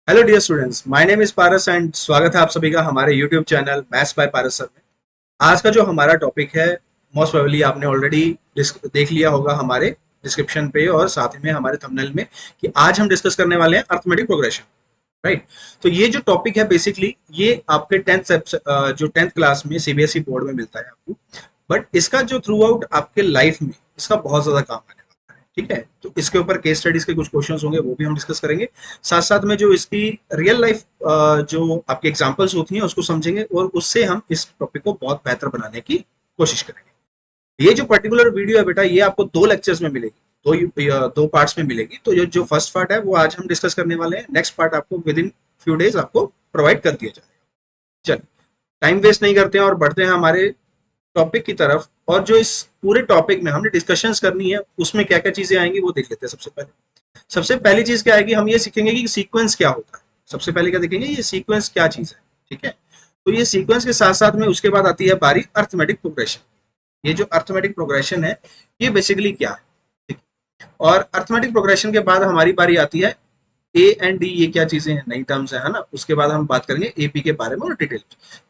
Hello dear students, my name is Paras and स्वागत है आप सभी का हमारे YouTube channel maths by Paras sir में। आज का जो हमारा टॉपिक है, मोस्ट प्रोबेबली आपने ऑलरेडी देख लिया होगा हमारे डिस्क्रिप्शन पे और साथ ही में हमारे थंबनेल में कि आज हम डिस्कस करने वाले हैं अर्थमेटिक प्रोग्रेशन। राइट। तो ये जो टॉपिक है बेसिकली ये आपके जो टेंथ क्लास में सीबीएसई बोर्ड में मिलता है आपको, बट इसका जो थ्रू आउट आपके लाइफ में इसका बहुत ज्यादा काम आने वाला है। ठीक है, तो इसके ऊपर केस स्टडीज के कुछ क्वेश्चंस होंगे, वो भी हम डिस्कस करेंगे। साथ साथ में जो इसकी रियल लाइफ जो आपकी एग्जांपल्स होती हैं उसको समझेंगे और उससे हम इस टॉपिक को बहुत बेहतर बनाने की कोशिश करेंगे। ये जो पर्टिकुलर वीडियो है बेटा, ये आपको दो लेक्चर्स में मिलेगी, दो पार्ट्स में मिलेगी। तो ये जो फर्स्ट पार्ट है वो आज हम डिस्कस करने वाले हैं, नेक्स्ट पार्ट आपको विद इन फ्यू डेज आपको प्रोवाइड कर दिया जाएगा। चलिए, टाइम वेस्ट नहीं करते हैं और बढ़ते हैं हमारे टॉपिक की तरफ। और जो इस पूरे टॉपिक में हमने डिस्कशंस करनी है उसमें क्या क्या चीजें आएंगी वो देख लेते हैं। सबसे पहली चीज क्या आएगी, हम ये सीखेंगे कि सीक्वेंस क्या होता है। सबसे पहले क्या देखेंगे, ये सीक्वेंस क्या चीज है। ठीक है, तो ये सीक्वेंस के साथ साथ में उसके बाद आती है बारी अर्थमेटिक प्रोग्रेशन। ये जो अर्थमेटिक प्रोग्रेशन है ये बेसिकली क्या है। ठीक है? और अर्थमेटिक प्रोग्रेशन के बाद हमारी बारी आती है ए एंड डी। ये क्या चीजें हैं, नई टर्म्स है ना। उसके बाद हम बात करेंगे एपी के बारे में और डिटेल।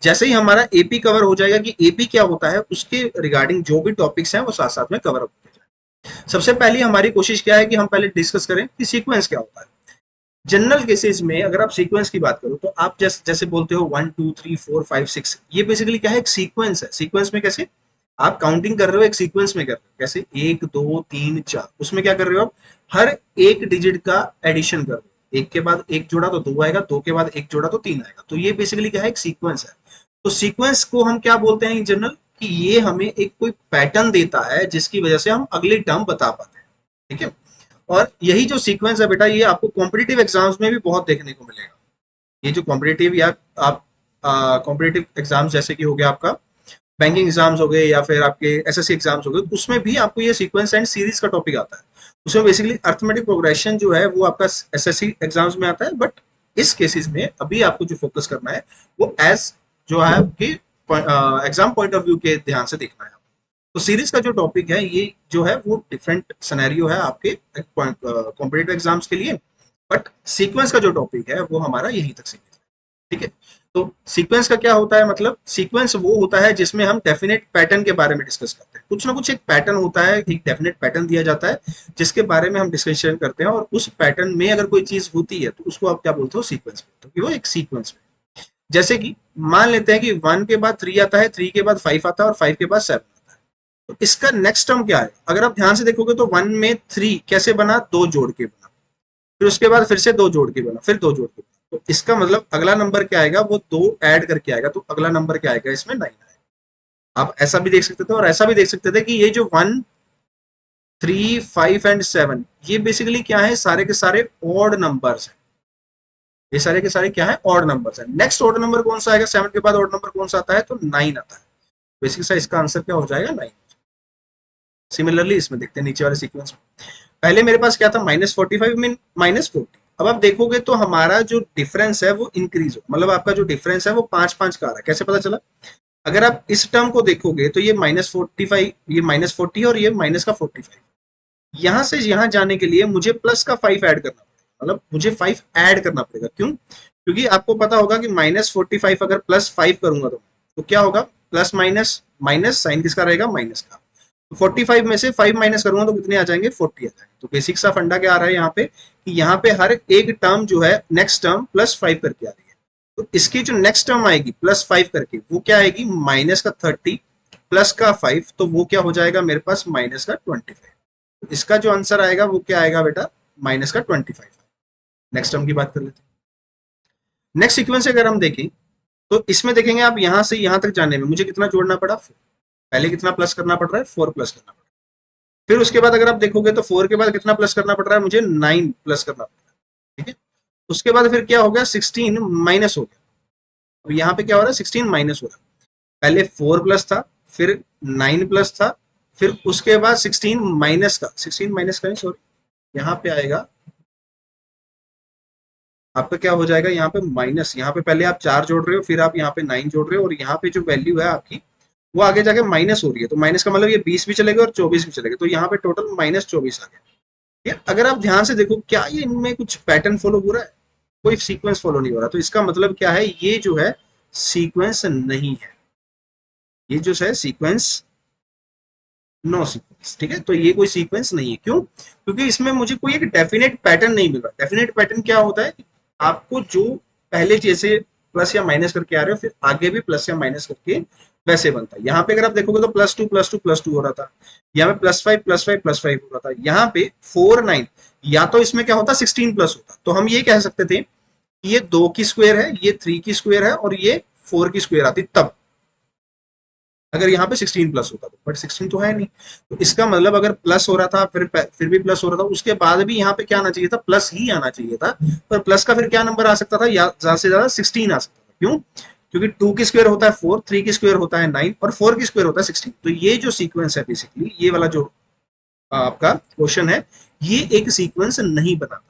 जैसे ही हमारा एपी कवर हो जाएगा कि एपी क्या होता है, उसके रिगार्डिंग जो भी टॉपिक्स हैं वो साथ साथ में कवर होते जाएंगे। सबसे पहली हमारी कोशिश क्या है कि हम पहले डिस्कस करें कि सीक्वेंस क्या होता है। जनरल केसेस में अगर आप सीक्वेंस की बात करो तो आप जैसे बोलते हो 1 2 3 4 5 6, ये बेसिकली क्या है, एक सीक्वेंस है। सीक्वेंस में कैसे आप काउंटिंग कर रहे हो, एक सीक्वेंस में कर रहे हो। कैसे 1 2 3 4, उसमें क्या कर रहे हो आप, हर एक डिजिट का एडिशन कर रहे हो। एक के बाद एक जोड़ा तो दो आएगा, दो के बाद एक जोड़ा तो तीन आएगा। तो ये बेसिकली क्या है, एक सीक्वेंस है। तो सीक्वेंस को हम क्या बोलते हैं इन जनरल, कि ये हमें एक कोई पैटर्न देता है जिसकी वजह से हम अगली टर्म बता पाते हैं। ठीक है, और यही जो सीक्वेंस है बेटा, ये आपको कॉम्पिटिटिव एग्जाम्स में भी बहुत देखने को मिलेगा। ये जो कॉम्पिटिटिव या आप कॉम्पिटिटिव एग्जाम्स जैसे कि हो गया आपका बैंकिंग एग्जाम्स हो गए या फिर आपके एसएससी एग्जाम्स हो गए, उसमें भी आपको ये सीक्वेंस एंड सीरीज का टॉपिक आता है। उसमें बेसिकली अर्थमेटिक प्रोग्रेशन जो है वो आपका एसएससी एग्जाम्स में आता है, बट इस केसेस में अभी आपको जो फोकस करना है वो एज जो है आपके एग्जाम पॉइंट ऑफ व्यू के ध्यान से देखना है। तो सीरीज का जो टॉपिक है ये जो है वो डिफरेंट सिनेरियो है आपके कॉम्पिटिटिव एग्जाम्स के लिए, बट सीक्वेंस का जो टॉपिक है वो हमारा यहीं तक सीमित है। ठीक है, तो सीक्वेंस का क्या होता है, मतलब सीक्वेंस वो होता है जिसमें हम डेफिनेट पैटर्न के बारे में डिस्कस करते हैं। कुछ ना कुछ एक पैटर्न होता है, एक डेफिनेट पैटर्न दिया जाता है जिसके बारे में हम डिस्कशन करते हैं, और उस पैटर्न में अगर कोई चीज होती है तो उसको आप क्या बोलते हो, सीक्वेंस बोलते हो कि वो एक सीक्वेंस में। जैसे कि मान लेते हैं कि 1 के बाद 3 आता है, 3 के बाद 5 आता है और 5 के बाद 7 आता है। तो इसका नेक्स्ट टर्म क्या है, अगर आप ध्यान से देखोगे तो 1 में 3 कैसे बना, दो जोड़ के बना, फिर उसके बाद फिर से दो जोड़ के बना, फिर दो जोड़ के बना। तो इसका मतलब अगला नंबर क्या आएगा, वो दो ऐड करके आएगा। तो अगला नंबर क्या आएगा, इसमें 9 आएगा। आप ऐसा भी देख सकते थे और ऐसा भी देख सकते थे कि ये जो 1 3 5 एंड 7, ये बेसिकली क्या है, सारे के सारे ऑड नंबर्स हैं। ये सारे के सारे क्या है, ऑड नंबर्स हैं। नेक्स्ट ऑड नंबर कौन सा आएगा, 7 के बाद ऑड नंबर कौन सा आता है, तो 9 आता है। बेसिकली सा इसका आंसर क्या हो जाएगा, 9। सिमिलरली इसमें देखते हैं नीचे वाले सीक्वेंस में। पहले मेरे पास क्या था, -45 में -40। अब आप देखोगे तो हमारा जो डिफरेंस है वो इंक्रीज हो, मतलब आपका जो डिफरेंस है वो 5 5 का आ रहा है। कैसे पता चला, अगर आप इस टर्म को देखोगे तो ये -45, ये -40 और ये माइनस का 45। यहाँ से यहाँ जाने के लिए मुझे प्लस का 5 ऐड करना पड़ेगा, मतलब मुझे 5 ऐड करना पड़ेगा। क्यों, क्योंकि आपको पता होगा कि -45 अगर +5 करूंगा तो क्या होगा, प्लस माइनस माइनस, साइन किसका रहेगा, माइनस का। तो 45 में से 5 माइनस करूंगा तो कितने आ जाएंगे, 40 आ जाएंगे। तो बेसिक सा फंडा क्या आ रहा है यहाँ पे, कि यहाँ पे हर एक टर्म जो है नेक्स्ट टर्म +5 करके आ रही है। तो इसकी जो नेक्स्ट टर्म आएगी +5 करके, वो क्या आएगी, माइनस का 30 प्लस का 5, तो वो क्या हो जाएगा मेरे पास, माइनस का 25। तो इसका जो आंसर आएगा वो क्या आएगा बेटा, माइनस का 25। नेक्स्ट टर्म की बात कर लेते हैं। नेक्स्ट सीक्वेंस अगर हम देखें तो इसमें देखेंगे आप, यहां से यहां तक जाने में मुझे कितना जोड़ना पड़ा, पहले कितना प्लस करना पड़ रहा है, 4 प्लस करना पड़ रहा है। फिर उसके बाद अगर आप देखोगे तो 4 के बाद कितना प्लस करना पड़ रहा है, मुझे 9 प्लस करना पड़ रहा है। ठीक है, उसके बाद फिर क्या हो गया, 16 माइनस हो गया। अब यहाँ पे क्या हो रहा है, 16 माइनस हो रहा है। पहले 4 प्लस था, फिर 9 प्लस था, फिर उसके बाद 16 माइनस का, 16 माइनस का, सॉरी यहाँ पे आएगा आपका, क्या हो जाएगा यहाँ पे माइनस। यहाँ पे पहले आप 4 जोड़ रहे हो, फिर आप यहाँ पे 9 जोड़ रहे हो, और यहाँ पे जो वैल्यू है आपकी वो आगे जाके माइनस हो रही है। तो माइनस का मतलब ये 20 भी चलेगा और 24 भी चलेगा। तो यहाँ पे टोटल -24 आ गया। अगर आप ध्यान से देखो, क्या ये इनमें कुछ पैटर्न फॉलो हो रहा है, कोई सीक्वेंस फॉलो नहीं हो रहा, तो इसका मतलब क्या है, ये जो है सीक्वेंस नहीं है, ये जो है सीक्वेंस, नो सीक्वेंस। ठीक है, तो ये कोई सीक्वेंस नहीं है। क्यों? क्योंकि इसमें मुझे कोई एक डेफिनेट पैटर्न नहीं मिल रहा। डेफिनेट पैटर्न क्या होता है, आपको जो पहले जैसे प्लस या माइनस करके आ रहे हो, फिर आगे भी प्लस या माइनस करके वैसे बनता है। यहाँ पे अगर आप देखोगे तो plus two plus two plus two हो रहा था, यहाँ पे plus five plus five plus five हो रहा था, यहाँ पे फोर नाइन, या तो इसमें क्या होता 16 प्लस होता, तो हम ये कह सकते थे कि ये दो की स्क्वायर है, ये थ्री की स्क्वायर है, और ये फोर की स्क्वायर आती तब, अगर यहाँ पे 16 प्लस होता तो। बट 16 तो है नहीं, तो इसका मतलब अगर प्लस हो रहा था, फिर भी प्लस हो रहा था, उसके बाद भी यहाँ पे क्या आना चाहिए था, प्लस ही आना चाहिए था। पर प्लस का फिर क्या नंबर आ सकता था, या ज्यादा से ज्यादा 16 आ सकता था। क्यों? क्योंकि टू की स्क्वायर होता है फोर, थ्री की स्क्वायर होता है नाइन, और फोर की स्क्वायर होता है 16। तो ये जो सीक्वेंस है बेसिकली, ये वाला जो आपका क्वेश्चन है, ये एक सीक्वेंस नहीं बनाता।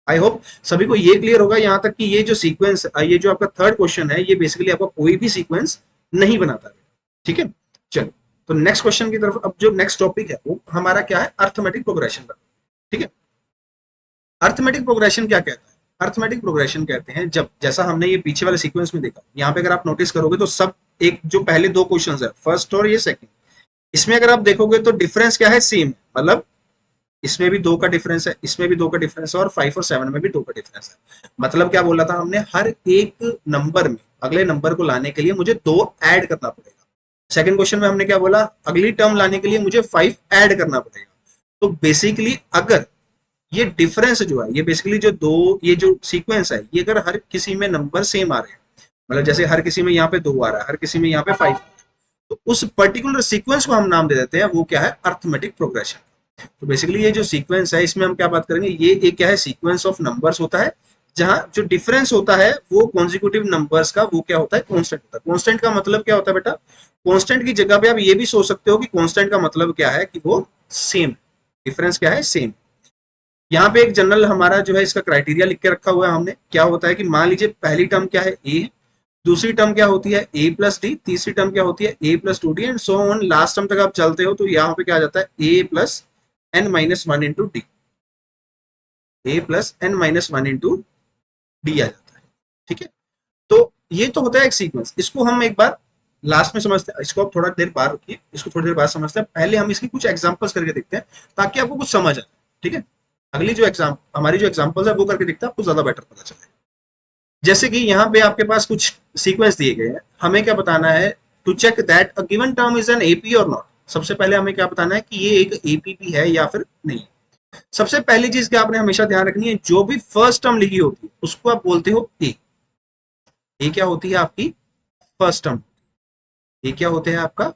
आई होप सभी को ये क्लियर होगा यहाँ तक कि ये जो सीक्वेंस, ये जो आपका थर्ड क्वेश्चन है, ये बेसिकली आपका कोई भी सीक्वेंस नहीं बनाता है। ठीक है, चलो, तो नेक्स्ट क्वेश्चन की तरफ। अब जो नेक्स्ट टॉपिक है वो हमारा क्या है, अर्थमेटिक प्रोग्रेशन का। ठीक है, अर्थमेटिक प्रोग्रेशन क्या कहता है? अर्थमेटिक प्रोग्रेशन कहते हैं जब, जैसा हमने ये पीछे वाले सीक्वेंस में देखा, यहाँ पे अगर आप नोटिस करोगे तो सब एक, जो पहले दो क्वेश्चंस है फर्स्ट और ये सेकंड, इसमें अगर आप देखोगे तो डिफरेंस क्या है, सेम। मतलब इसमें भी दो का डिफरेंस है, इसमें भी दो का डिफरेंस है, और 5 और 7 में भी दो का डिफरेंस है। मतलब क्या बोला था हमने, हर एक नंबर में अगले नंबर को लाने के लिए मुझे दो ऐड करना पड़ेगा। सेकंड क्वेश्चन में हमने क्या बोला, अगली टर्म लाने के लिए मुझे 5 ऐड करना पड़ेगा। तो बेसिकली अगर ये डिफरेंस जो है, ये बेसिकली जो दो, ये जो सीक्वेंस है, ये अगर हर किसी में नंबर सेम आ रहे हैं, मतलब जैसे हर किसी में यहाँ पे दो आ रहा है, हर किसी में यहाँ पे 5, तो उस पर्टिकुलर सीक्वेंस को हम नाम दे देते हैं, वो क्या है, अर्थमेटिक प्रोग्रेशन। तो बेसिकली ये जो सीक्वेंस है, इसमें हम क्या बात करेंगे, ये एक क्या है, सीक्वेंस ऑफ नंबर्स होता है, जहां जो डिफरेंस होता है वो कॉन्जिक्यूटिव नंबर्स का, वो क्या होता है, कांस्टेंट होता है। कांस्टेंट का मतलब क्या होता है बेटा, कांस्टेंट की जगह पे आप ये भी सोच सकते हो कि कांस्टेंट का मतलब क्या है, कि वो सेम, डिफरेंस क्या है, सेम। यहाँ पे एक जनरल हमारा जो है इसका क्राइटेरिया लिख के रखा हुआ है हमने। क्या होता है कि मान लीजिए पहली टर्म क्या है, ए, दूसरी टर्म क्या होती है, ए प्लस डी, तीसरी टर्म क्या होती है, A plus two D, and so on, last term तक आप चलते हो तो यहाँ पे क्या आ जाता है, A plus N minus one into D, A plus N minus one into D आ जाता है। ठीक है, तो ये तो होता है एक सीक्वेंस। इसको हम एक बार लास्ट में समझते हैं, इसको आप थोड़ा देर बाद रखिए, इसको थोड़ी देर बाद समझते हैं। पहले हम इसकी कुछ एग्जांपल्स करके देखते हैं, ताकि आपको कुछ समझ आए। ठीक है, अगली जो एग्जाम, हमारी जो एग्जांपल्स है वो करके देखते हैं, आपको ज्यादा बेटर पता चले। जैसे कि यहाँ पे आपके पास कुछ सीक्वेंस दिए गए हैं, हमें क्या बताना है, to check that a given term is an AP और नॉट। सबसे पहले हमें क्या बताना है कि ये एक एपीपी है या फिर नहीं। सबसे पहली चीज क्या आपने हमेशा ध्यान रखनी है, जो भी फर्स्ट टर्म लिखी होती है उसको आप बोलते हो ए। ए क्या होती है आपकी, फर्स्ट टर्म। ए क्या होते हैं आपका,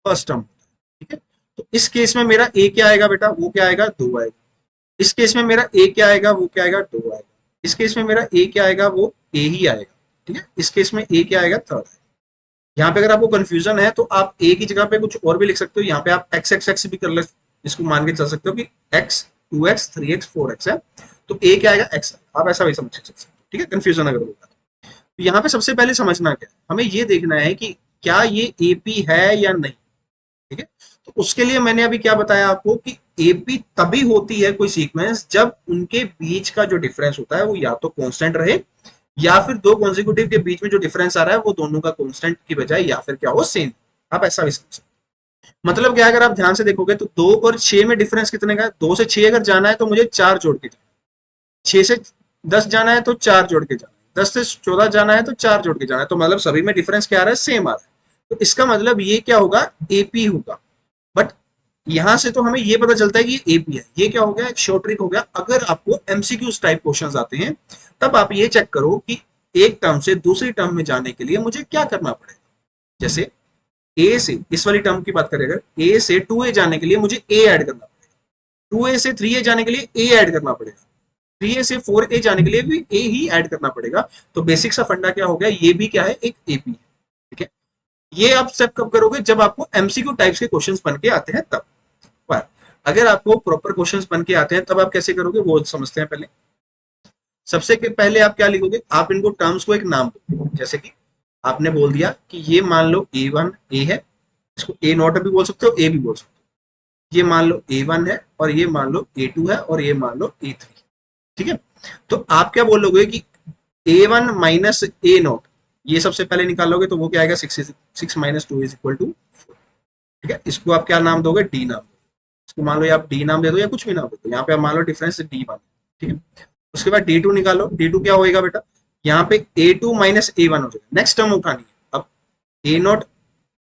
फर्स्ट टर्म। ठीक है, तो इस केस में मेरा ए क्या आएगा बेटा, वो क्या आएगा, दो आएगा। इस केस में मेरा ए क्या आएगा, वो क्या आएगा, दो आएगा। इस केस में मेरा ए क्या आएगा, वो ए ही आएगा। ठीक है, इस केस में ए क्या आएगा, थर्ड। यहाँ पे अगर आपको कंफ्यूजन है तो आप ए की जगह पे कुछ और भी लिख सकते हो। यहाँ पे आप एक्स एक्स एक्स भी कर ले, इसको मान के चल सकते हो कि x, two x, three x, four x है, तो ए क्या आएगा, एक्स। आप ऐसा भी समझ सकते हो। ठीक है, कंफ्यूजन अगर होगा तो यहाँ पे सबसे पहले समझना क्या है, हमें ये देखना है कि क्या ये एपी है या नहीं। ठीक है, तो उसके लिए मैंने अभी क्या बताया आपको कि एपी तभी होती है कोई सीक्वेंस जब उनके बीच का जो डिफरेंस होता है वो या तो कांस्टेंट रहे, या फिर दो कॉन्जिक्यूटिव के बीच में जो डिफरेंस आ रहा है वो दोनों का कांस्टेंट की बजाय या फिर क्या हो, सेम। आप ऐसा भी समझ सकते हो। मतलब क्या, अगर आप ध्यान से देखोगे तो दो और छह में डिफरेंस कितने का है, दो से छह अगर जाना है तो मुझे चार जोड़ के जाना है, छह से 10 जाना है तो चार जोड़ के जाना है, 10 से 14 जाना है तो चार जोड़ के जाना है। तो मतलब सभी में डिफरेंस क्या आ रहा है, सेम आ रहा है। तो इसका मतलब ये क्या होगा, एपी होगा। बट यहां से तो हमें ये पता चलता है कि ये एपी है। ये क्या हो गया, एक शॉर्ट ट्रिक हो गया। अगर आपको एमसीक्यू टाइप क्वेश्चंस आते हैं तब आप ये चेक करो कि एक टर्म से दूसरी टर्म में जाने के लिए मुझे क्या करना पड़ेगा। जैसे ए से, इस वाली टर्म की बात करें अगर, ए से 2a जाने के लिए मुझे ए ऐड करना पड़ेगा, 2a से 3a जाने के लिए ए ऐड करना पड़ेगा, 3a से 4a जाने के लिए भी ए ही ऐड करना पड़ेगा। तो बेसिक सा फंडा क्या हो गया, ये भी क्या है, एक एपी है। ठीक है, ये आप स्टेप कब करोगे, जब आपको एमसीक्यू टाइप्स के क्वेश्चंस बन के आते हैं तब। पर अगर आपको प्रॉपर क्वेश्चंस बन के आते हैं तब आप कैसे करोगे, वो समझते हैं पहले। सबसे पहले आप क्या लिखोगे, आप इनको टर्म्स को एक नाम दो। जैसे कि आपने बोल दिया कि ये मान लो A1 ए है, इसको ए नॉट भी बोल सकते हो, ए भी बोल सकते हो। ये मान लो A1 है, और ये मान लो A2 है, और ये मान लो A3। ठीक है, तो आप क्या बोलोगे कि A1 माइनस ए नॉट, ये सबसे पहले निकालोगे तो वो क्या आएगा, 6 - 2 = 4। ठीक है, इसको आप क्या नाम दोगे, डी नाम। इसको मान लो या आप डी नाम दे दो या कुछ भी नाम दे दो, यहाँ पे आप मान लो डिफरेंस D1। ठीक है, उसके बाद D2 निकालो, D2 क्या होएगा बेटा, यहाँ पे A2 माइनस A1 हो जाएगा, नेक्स्ट टर्म उठानी है। अब ए नॉट,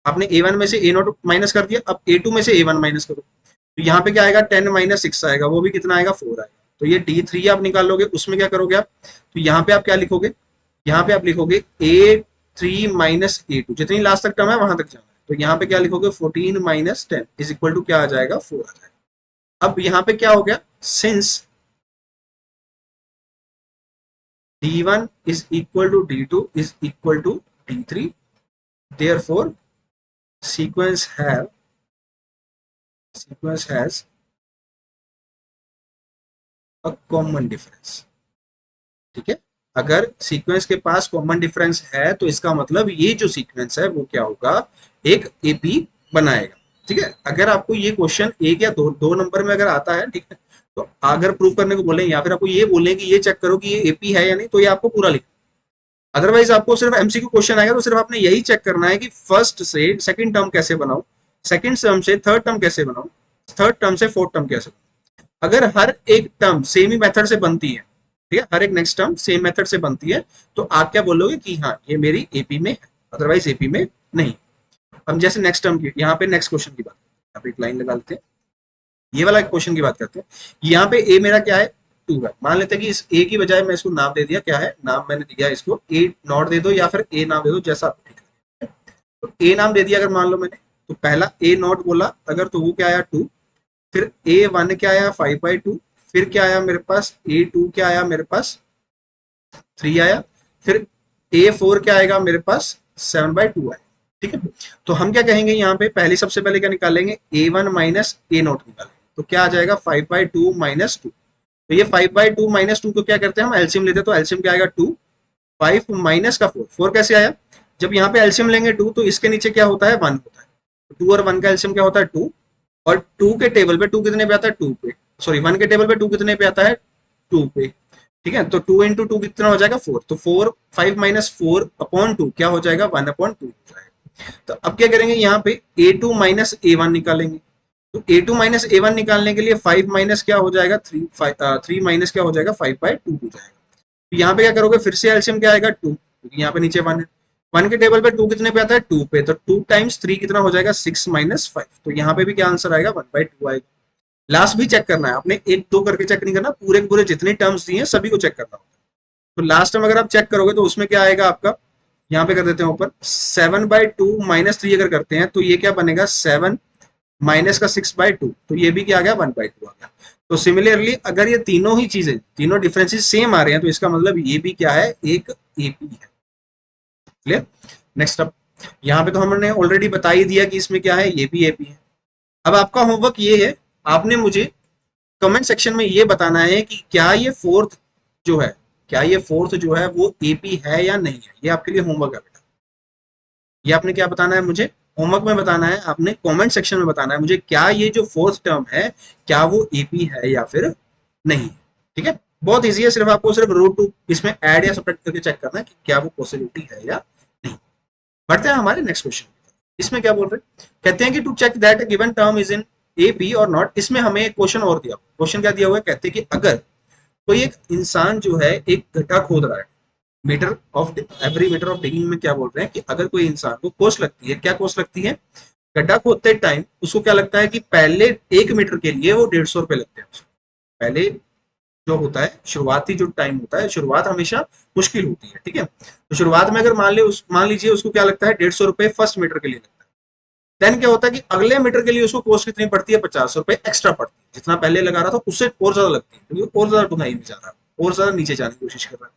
आपने A1 में से ए नॉट माइनस कर दिया, अब A2 में से A1 माइनस करो, तो यहाँ पे क्या आएगा, 10 - 6 आएगा, वो भी कितना आएगा, 4 आएगा। तो ये D3 आप निकालोगे, उसमें क्या करोगे आप, तो यहाँ पे आप क्या लिखोगे, यहाँ पे आप लिखोगे A3 माइनस A2, जितनी लास्ट तक टर्म है वहां तक जाना है, तो यहाँ पे क्या लिखोगे, 14 - 10 इज इक्वल टू क्या आ जाएगा, 4 आ जाएगा। अब यहाँ पे क्या हो गया, since D1 is equal to D2 is equal to D3, therefore sequence has a common difference। ठीक है, अगर सीक्वेंस के पास कॉमन डिफरेंस है तो इसका मतलब ये जो सीक्वेंस है वो क्या होगा, एक एपी बनाएगा। ठीक है, अगर आपको ये क्वेश्चन एक या दो नंबर में अगर आता है, ठीक है, तो अगर प्रूव करने को बोले या फिर आपको ये बोले कि ये चेक करो कि ये एपी है या नहीं, तो ये आपको पूरा लिखना। अदरवाइज आपको सिर्फ एमसीक्यू क्वेश्चन आएगा तो सिर्फ आपने यही चेक करना है कि फर्स्ट से सेकंड टर्म कैसे बनाऊं, सेकंड टर्म से थर्ड टर्म कैसे बनाऊं, थर्ड टर्म से फोर्थ टर्म कैसे बनाऊं। अगर हर एक टर्म सेम ही मेथड से बनती है, ठीक है, हर एक नेक्स्ट टर्म सेम मेथड से बनती है, तो आप क्या बोलोगे कि हाँ ये मेरी एपी में है, अदरवाइज एपी में नहीं। हम जैसे नेक्स्ट टर्म की, यहाँ पे नेक्स्ट क्वेश्चन की बात, यहाँ पे एक लाइन लगा लेते हैं, ये वाला क्वेश्चन की बात करते हैं। यहाँ पे ए मेरा क्या है, 2 है। मान लेते हैं कि इस ए की बजाय मैं इसको नाम दे दिया, क्या है नाम, मैंने दिया इसको ए नॉट दे दो या फिर ए नाम दे दो, जैसा आपको ठीक है। तो ए नाम दे दिया अगर मान लो मैंने, तो पहला ए नॉट बोला अगर, तो वो क्या आया 2, फिर A1 क्या आया 5/2, फिर क्या आया मेरे पास A2 क्या आया मेरे पास 3 आया, फिर A4 क्या आएगा मेरे पास 7/2 आया। ठीक है, तो हम क्या कहेंगे यहाँ पे, पहले सबसे पहले क्या निकालेंगे, A1 माइनस ए नॉट निकालेंगे, तो क्या आ जाएगा 5/2 - 2। तो ये 5/2 - 2 को क्या करते हैं हम, एलसीएम लेते हैं, तो एलसीएम क्या आएगा 2, 5 माइनस का 4, 4 कैसे आया, जब यहाँ पे एलसीएम लेंगे 2 तो इसके नीचे क्या होता है 1 होता है, 2 और 1 का एलसीएम क्या होता है 2, और 2 के टेबल पे 2 कितने पे आता है 2 पे, सॉरी 1 के टेबल पे 2 कितने पे आता है 2 पे। ठीक है, तो 2 × 2 कितना हो जाएगा 4, तो 4 5 - 4/2 क्या हो जाएगा 1/2 हो जाएगा। तो अब क्या करेंगे यहाँ पे A2 माइनस A1 निकालेंगे, तो A2 माइनस A1 निकालने के लिए 5 माइनस क्या हो जाएगा 3, 3 माइनस क्या हो जाएगा 5/2 हो जाएगा। तो यहाँ पे क्या करोगे, फिर से एलसीएम क्या आएगा 2, क्योंकि यहाँ पे नीचे 1 है, 1 के टेबल पे 2 कितने पे आता है 2 पे, तो 2 टाइम्स 3 कितना हो जाएगा 6 - 5, तो यहाँ पे भी क्या आंसर आएगा 1/2 आएगा। लास्ट भी चेक करना है आपने, एक दो करके चेक नहीं करना, पूरे पूरे जितने टर्म्स दिए हैं सभी को चेक करना होता है। तो लास्ट टाइम अगर आप चेक करोगे तो उसमें क्या आएगा आपका, यहाँ पे कर देते हैं ऊपर 7/2 - 3 अगर करते हैं तो ये क्या बनेगा 7 माइनस का 6/2, तो ये भी क्या आ गया 1/2 आ गया। तो सिमिलरली अगर ये तीनों ही चीजें, तीनों डिफरेंसेस सेम आ रहे हैं, तो इसका मतलब ये भी क्या है, एक एपी है। क्लियर, नेक्स्ट अप, यहाँ पे तो हमने ऑलरेडी बता ही दिया कि इसमें क्या है, ये भी एपी है। अब आपका होमवर्क ये है, आपने मुझे कमेंट सेक्शन में ये बताना है कि क्या ये फोर्थ जो है, क्या ये फोर्थ जो है वो एपी है या नहीं है। ये आपके लिए होमवर्क है बेटा, ये आपने क्या बताना है मुझे, होमवर्क में बताना है, आपने कमेंट सेक्शन में बताना है मुझे, क्या ये जो फोर्थ टर्म है क्या वो एपी है या फिर नहीं। ठीक है, बहुत इजी है, सिर्फ आपको सिर्फ रूट टू इसमें ऐड या सब्ट्रैक्ट करके चेक करना है कि क्या वो पॉसिबिलिटी है या नहीं। बढ़ते हैं हमारे नेक्स्ट क्वेश्चन। इसमें क्या बोल रहे हैं, कहते हैं कि to check that given term is in AP और नॉट। इसमें हमें एक क्वेश्चन और दिया, क्वेश्चन क्या दिया हुआ है, कहते हैं कि अगर कोई एक इंसान जो है एक गड्ढा खोद रहा है, metre of every metre of digging में क्या बोल रहे हैं कि अगर कोई इंसान को कॉस्ट लगती है, क्या कॉस्ट लगती है, गड्ढा खोदते टाइम उसको क्या लगता है कि पहले 1 मीटर के लिए वो 150 रुपए लगते हैं उसको। पहले जो होता है शुरुआती जो टाइम होता है, शुरुआत हमेशा मुश्किल होती है। ठीक है, तो शुरुआत में अगर मान लीजिए उसको क्या लगता है 150 रुपए फर्स्ट मीटर के लिए लगता है। देन क्या होता है कि अगले मीटर के लिए उसको कॉस्ट कितनी पड़ती है, 50 रुपए एक्स्ट्रा पड़ती है, जितना पहले लगा रहा था उससे और ज्यादा लगती है, क्योंकि और ज्यादा ढुंगाई में जा रहा है, और ज्यादा नीचे जाने की कोशिश कर रहा है।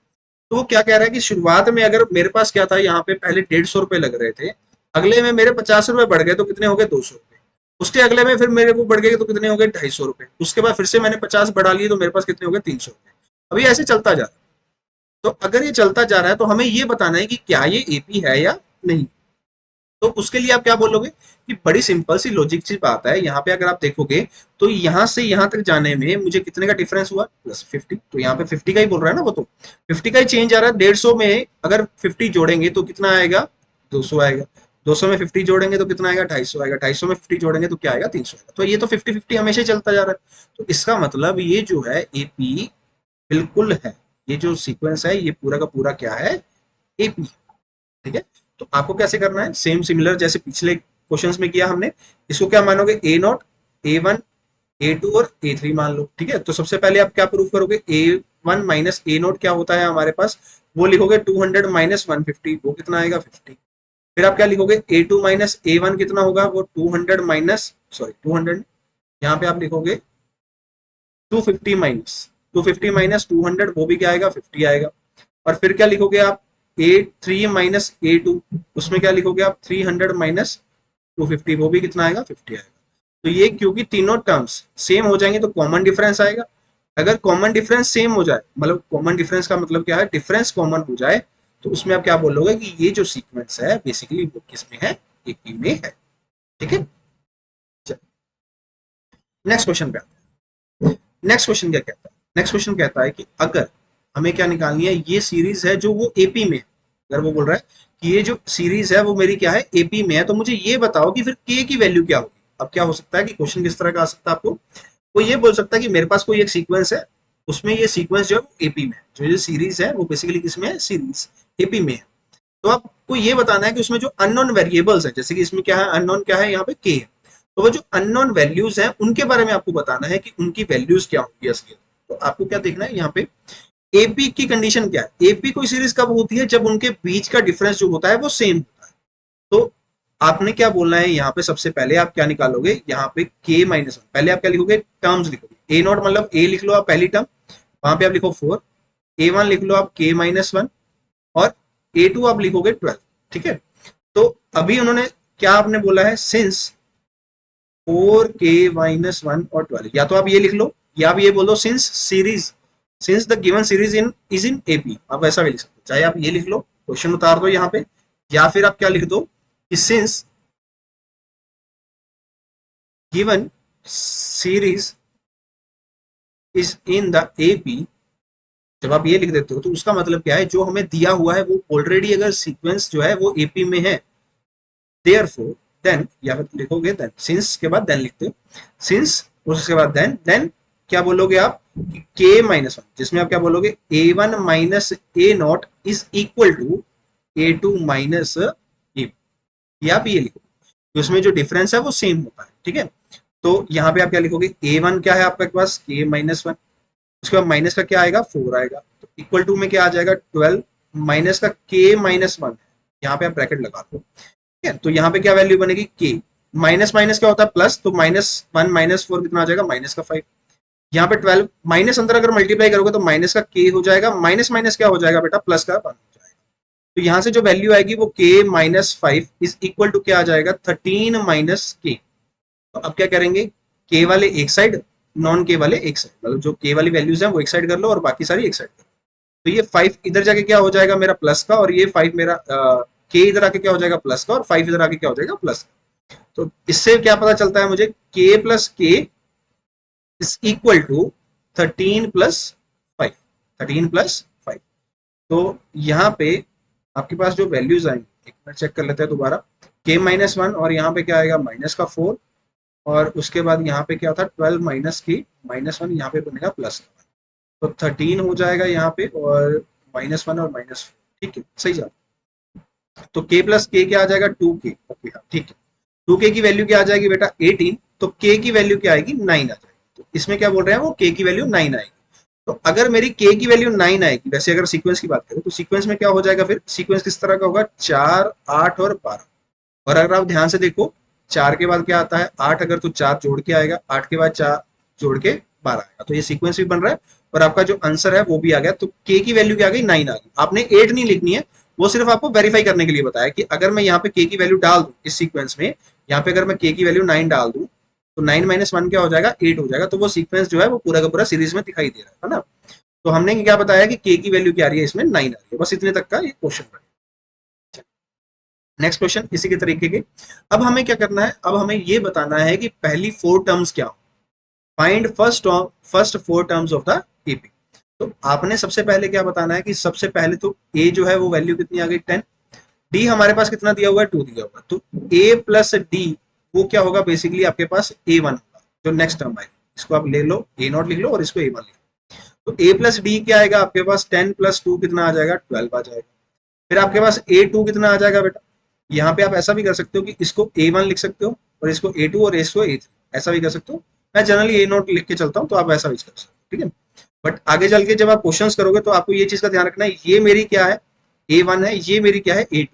तो वो क्या कह रहा है कि शुरुआत में अगर मेरे पास क्या था, यहाँ पे पहले 150 रुपए लग रहे थे, अगले में मेरे 50 रुपए बढ़ गए तो कितने हो गए 200 रुपए, उसके अगले में फिर मेरे को बढ़ गए तो कितने हो गए 250 रुपए, उसके बाद फिर से मैंने 50 बढ़ा लिए तो मेरे पास कितने हो गए 300 रुपए। अभी ऐसे चलता जा रहा है। तो अगर ये चलता जा रहा है तो हमें ये बताना है कि क्या ये एपी है या नहीं। तो उसके लिए आप क्या बोलोगे कि बड़ी सिंपल सी लॉजिक सी बात है। यहाँ पे अगर आप देखोगे तो यहाँ से यहाँ तक जाने में मुझे कितने का डिफरेंस हुआ, +50। तो यहाँ पे 50 का ही बोल रहा है ना, वो तो 50 का ही चेंज आ रहा है। 150 में अगर 50 जोड़ेंगे तो कितना आएगा, 200 आएगा। 200 में 50 जोड़ेंगे तो कितना आएगा, 250 आएगा। 250 में 50 जोड़ेंगे तो क्या आएगा, 300 आएगा। तो ये तो 50-50 हमेशा चलता जा रहा है। तो इसका मतलब ये जो है एपी बिल्कुल है, ये जो सीक्वेंस है ये पूरा का पूरा क्या है, एपी। ठीक है, तो आपको कैसे करना है, सेम सिमिलर जैसे पिछले क्वेश्चंस में किया हमने। इसको क्या मानोगे, ए नॉट, A1, A2 और A3 मान लो। ठीक है, तो सबसे पहले आप क्या प्रूव करोगे, A1 माइनस ए नॉट क्या होता है हमारे पास, वो लिखोगे 200 माइनस 150, वो कितना आएगा 50। फिर आप क्या लिखोगे, A2 माइनस A1 कितना होगा, वो 200 माइनस, सॉरी 200, यहाँ पे आप लिखोगे 250 माइनस, 250 माइनस 200, वो भी क्या आएगा, 50 आएगा। और फिर क्या लिखोगे आप, A3 माइनस A2, उसमें क्या लिखोगे आप, 300 माइनस 250, वो भी कितना आएगा, 50 आएगा। तो ये क्योंकि तीनों टर्म्स सेम हो जाएंगे तो कॉमन डिफरेंस आएगा। अगर कॉमन डिफरेंस सेम हो जाए, मतलब कॉमन डिफरेंस का मतलब क्या है, डिफरेंस कॉमन हो जाए, तो उसमें आप क्या बोलोगे कि ये जो सीक्वेंस है बेसिकली वो किसमें है, एपी में है। ठीक है, नेक्स्ट क्वेश्चन पे आते हैं। नेक्स्ट क्वेश्चन क्या कहता है, नेक्स्ट क्वेश्चन कहता है कि अगर हमें क्या निकालनी है, ये सीरीज है जो वो एपी में है। अगर वो बोल रहा है कि ये जो सीरीज है वो मेरी क्या है, एपी में है, तो मुझे ये बताओ कि फिर के की वैल्यू क्या होगी। अब क्या हो सकता है कि क्वेश्चन किस तरह का आ सकता है आपको, वो ये बोल सकता है कि मेरे पास कोई एक सीक्वेंस है, उसमें ये सीक्वेंस जो है वो एपी में है। जो ये सीरीज है वो बेसिकली किसमें है, सीरीज एपी में है। तो आपको ये बताना है कि उसमें जो अननोन वेरिएबल्स है, जैसे कि इसमें क्या है, अननोन क्या है, यहाँ पे के है। तो वो जो अननोन वैल्यूज हैं उनके बारे में आपको बताना है कि उनकी वैल्यूज क्या होंगी असली। तो आपको क्या देखना है यहाँ पे, एपी की कंडीशन क्या है, एपी कोई सीरीज कब होती है, जब उनके बीच का डिफरेंस जो होता है वो सेम होता है। तो आपने क्या बोलना है यहाँ पे, सबसे पहले आप क्या निकालोगे, यहाँ पे k-1, पहले आप क्या लिखोगे, टर्म्स लिखोगे। ए नॉट मतलब ए लिख लो आप पहली टर्म, वहां पे आप लिखो 4, A1 लिख लो आप k-1, और A2 आप लिखोगे 12। ठीक है, तो अभी उन्होंने क्या आपने बोला है, सिंस 4k-1 और 12, या तो आप ये लिख लो या आप ये बोल दो since series, since the given series in is in AP, आप वैसा भी लिख सकते हो। चाहे आप ये लिख लो, क्वेश्चन उतार दो यहाँ पे, या फिर आप क्या लिख दो कि since given series is in the AP. जब आप ये लिख देते हो तो उसका मतलब क्या है, जो हमें दिया हुआ है वो ऑलरेडी अगर सीक्वेंस जो है वो एपी में है, देयरफॉर देन, या फिर लिखोगे देन, सिंस के बाद देन लिखते हो, सिंस उसके बाद देन क्या बोलोगे आप, k-1, जिसमें आप क्या बोलोगे, A1 minus A naught is equal to A2 minus A, या आप ये लिखो, तो उसमें जो डिफरेंस है वो सेम होता है। ठीक है, तो यहाँ पे आप क्या लिखोगे, A1 क्या है आपके पास, k-1, उसके बाद माइनस का क्या आएगा, 4 आएगा, तो इक्वल टू में क्या आ जाएगा, 12 माइनस का k-1, यहाँ पे आप ब्रैकेट लगा दो। ठीक है, तो यहाँ पे क्या वैल्यू बनेगी, के, माइनस माइनस क्या होता है प्लस, तो -1 -4 कितना आ जाएगा, -5। यहाँ पे 12 माइनस अंदर अगर मल्टीप्लाई करोगे तो माइनस का के हो जाएगा, माइनस माइनस क्या हो जाएगा बेटा, प्लस का 1 हो जाएगा। तो यहाँ से जो वैल्यू आएगी वो k-5 इज इक्वल टू क्या आ जाएगा, 13 माइनस के। तो अब क्या करेंगे, के वाले एक साइड, नॉन के वाले एक साइड, मतलब जो के वाली वैल्यूज है वो एक साइड कर लो और बाकी सारी एक साइड कर लो। तो ये 5 इधर जाके क्या हो जाएगा मेरा प्लस का, और ये 5 मेरा के इधर आके क्या हो जाएगा प्लस का, और 5 इधर आके क्या हो जाएगा प्लस का। तो इससे क्या पता चलता है मुझे, k plus k is equal to 13 plus 5, 13 plus 5। तो यहाँ पे आपके पास जो वैल्यूज आएंगे, एक मिनट चेक कर लेते हैं दोबारा, k-1, और यहाँ पे क्या आएगा -4, और उसके बाद यहाँ पे क्या था 12 माइनस k-1, यहाँ पे बनेगा प्लस का, तो 13 हो जाएगा यहाँ पे, और -1 और -4। ठीक है, सही जा, तो k प्लस के क्या आ जाएगा, 2k। ओके हाँ ठीक है, 2k की वैल्यू क्या आ जाएगी बेटा, 18, तो k की वैल्यू क्या आएगी, 9 आ जाएगी। तो इसमें क्या बोल रहे हैं वो, k की वैल्यू 9 आएगी। तो अगर मेरी k की वैल्यू 9 आएगी, वैसे अगर सीक्वेंस की बात करें तो सीक्वेंस में क्या हो जाएगा, फिर सीक्वेंस किस तरह का होगा, 4, 8 और 12। और अगर आप ध्यान से देखो, 4 के बाद क्या आता है 8, अगर तो 4 जोड़ के आएगा, 8 के बाद 4 जोड़ के 12 आएगा, तो ये सीक्वेंस भी बन रहा है और आपका जो आंसर है वो भी आ गया। तो k की वैल्यू क्या आ गई, 9 आ गई। आपने 8 नहीं लिखनी है, वो सिर्फ आपको वेरीफाई करने के लिए बताया कि अगर मैं यहाँ पे k की वैल्यू डाल दूं इस सीक्वेंस में, यहाँ पे अगर मैं k की वैल्यू 9 डाल दूं तो 9 माइनस 1 क्या हो जाएगा, 8 हो जाएगा। तो वो सीक्वेंस जो है वो पूरा का पूरा सीरीज में दिखाई दे रहा है ना। तो हमने क्या बताया कि k की वैल्यू क्या आ रही है, इसमें 9 आ रही है। बस इतने तक का ये क्वेश्चन है। नेक्स्ट क्वेश्चन इसी के तरीके के। अब हमें क्या करना है, अब हमें ये बताना है कि पहली 4 टर्म्स क्या हो। Find first 4 terms of the AP. तो आपने सबसे पहले क्या बताना है कि सबसे पहले तो ए जो है वो वैल्यू कितनी आ गई 10, डी हमारे पास कितना दिया हुआ है 2 दिया हुआ है, तो ए प्लस डी वो क्या होगा बेसिकली आपके पास A1 होगा जो नेक्स्ट टर्म आएगी। इसको आप ले लो A0 लिख लो और इसको A1 लिख लो। तो A प्लस डी क्या आएगा आपके पास 10 प्लस 2 कितना आ जाएगा 12 आ जाएगा। फिर आपके पास A2 कितना आ जाएगा बेटा, यहाँ पे आप ऐसा भी कर सकते हो कि इसको A1 लिख सकते हो और इसको A2 और इसको A3 ऐसा भी कर सकते हो। मैं जनरली A0 लिख के चलता हूँ तो आप ऐसा भी कर सकते हो, ठीक है। बट आगे चल के जब आप क्वेश्चंस करोगे तो आपको ये चीज का ध्यान रखना है, ये मेरी क्या है A1 है, ये मेरी क्या है A2,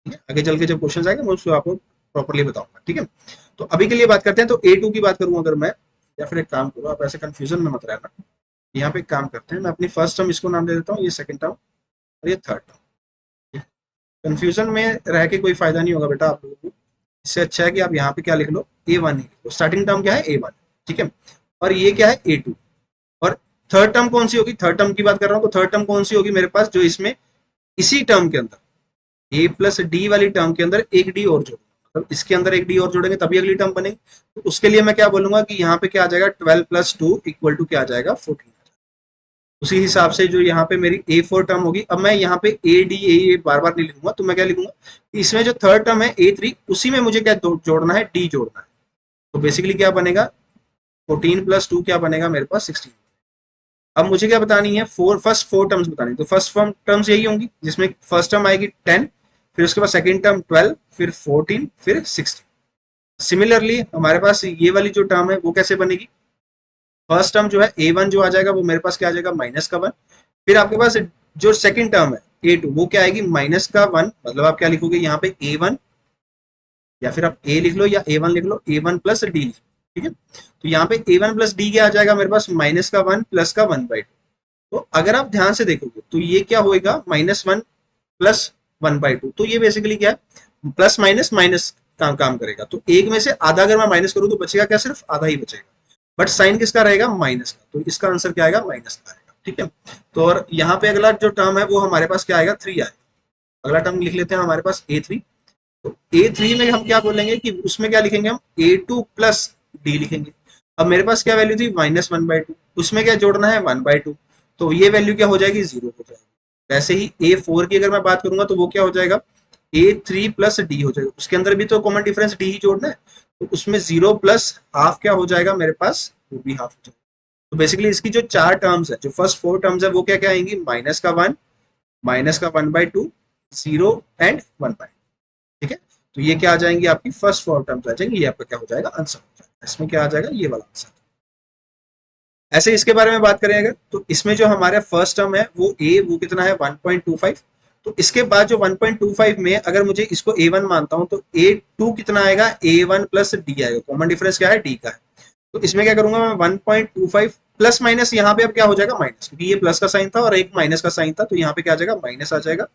ठीक है। आगे चल के जब क्वेश्चन आएंगे मैं उसको आपको प्रॉपर्ली बताऊंगा, ठीक है। तो अभी के लिए बात करते हैं, तो A2 की बात करूं अगर मैं, या फिर एक काम करो आप ऐसे कंफ्यूजन में मत रहना। यहाँ पे एक काम करते हैं, मैं अपनी फर्स्ट टर्म इसको नाम दे देता हूँ, ये सेकंड टर्म और ये थर्ड टर्म। कंफ्यूजन में रह के कोई फायदा नहीं होगा बेटा आप लोगों को। इससे अच्छा है कि आप यहाँ पे क्या लिख लो A1 ही लिख लो। स्टार्टिंग टर्म क्या है A1, ठीक है, और ये क्या है A2। और थर्ड टर्म कौन सी होगी, थर्ड टर्म की बात कर रहा हूँ, तो थर्ड टर्म कौन सी होगी मेरे पास, जो इसमें इसी टर्म के अंदर ए प्लस डी वाली टर्म के अंदर एक डी और जोड़ेंगे, मतलब इसके अंदर एक डी और जोड़ेंगे तभी अगली टर्म बनेगी। तो उसके लिए मैं क्या बोलूंगा कि यहाँ पे क्या आ जाएगा 12 प्लस 2 इक्वल टू क्या आ जाएगा 14। उसी हिसाब से जो यहाँ पे मेरी A4 टर्म होगी, अब मैं यहाँ पे ए डी ए बार बार नहीं लिखूंगा, तो मैं क्या लिखूंगा, इसमें जो थर्ड टर्म है A3 उसी में मुझे क्या जोड़ना है, डी जोड़ना है। तो बेसिकली क्या बनेगा 14 प्लस 2 क्या बनेगा मेरे पास 16। अब मुझे क्या बतानी है, फर्स्ट 4 टर्म्स बतानी है। तो फर्स्ट टर्म्स यही होंगी जिसमें फर्स्ट टर्म आएगी 10, फिर उसके बाद सेकंड टर्म 12, फिर 14, फिर 16। सिमिलरली हमारे पास ये वाली जो टर्म है वो कैसे बनेगी, फर्स्ट टर्म जो है A1 जो आ जाएगा वो मेरे पास क्या आ जाएगा -1। फिर आपके पास जो सेकंड टर्म है A2 वो क्या आएगी -1, मतलब आप क्या लिखोगे यहाँ पे A1, या फिर आप A लिख लो या A1 लिख लो, A1 प्लस डी लिख लो, ठीक है। तो यहाँ पे A1 प्लस डी क्या आ जाएगा मेरे पास -1 प्लस का 1/2। तो अगर आप ध्यान से देखोगे तो ये क्या होएगा -1 प्लस 1/2। तो ये बेसिकली क्या है, प्लस माइनस माइनस काम करेगा। तो एक में से आधा अगर मैं माइनस करूं तो बचेगा क्या, सिर्फ आधा ही बचेगा, बट साइन किसका रहेगा माइनस का, तो इसका आंसर क्या आएगा माइनस का आएगा, ठीक है। तो और यहाँ पे अगला जो टर्म है वो हमारे पास क्या आएगा 3 आएगा। अगला टर्म लिख लेते हैं हमारे पास A3। तो A3 में हम क्या बोलेंगे कि उसमें क्या लिखेंगे हम A2 प्लस डी लिखेंगे। अब मेरे पास क्या वैल्यू थी -1/2, उसमें क्या जोड़ना है 1/2, तो ये वैल्यू क्या हो जाएगी 0 हो जाएगी। वैसे ही A4 की अगर मैं बात करूंगा तो वो क्या हो जाएगा A3 प्लस डी हो जाएगा, उसके अंदर भी तो कॉमन डिफरेंस डी ही जोड़ना है, तो उसमें 0 प्लस हाफ क्या हो जाएगा मेरे पास, वो भी हाफ हो जाएगा। तो बेसिकली इसकी जो 4 टर्म्स है, जो फर्स्ट 4 टर्म्स है वो क्या क्या आएंगी, -1, -1/2, 0 एंड 1/2, ठीक है। तो ये क्या आ जाएंगी आपकी फर्स्ट 4 टर्म्स आ जाएंगी, ये आपका क्या हो जाएगा आंसर हो जाएगा। इसमें क्या आ जाएगा ये वाला आंसर। ऐसे इसके बारे में बात करें अगर, तो इसमें जो हमारा फर्स्ट टर्म है वो वो कितना है 1.25। तो इसके बाद जो 1.25 में अगर मुझे इसको A1 मानता हूं तो A2 कितना आएगा A1 प्लस डी आएगा, कॉमन डिफरेंस क्या है डी का है। तो इसमें क्या करूंगा मैं 1.25 प्लस माइनस, यहाँ पे अब क्या हो जाएगा माइनस, क्योंकि ये प्लस का साइन था और एक माइनस का साइन था, तो यहाँ पे क्या आ जाएगा माइनस आ जाएगा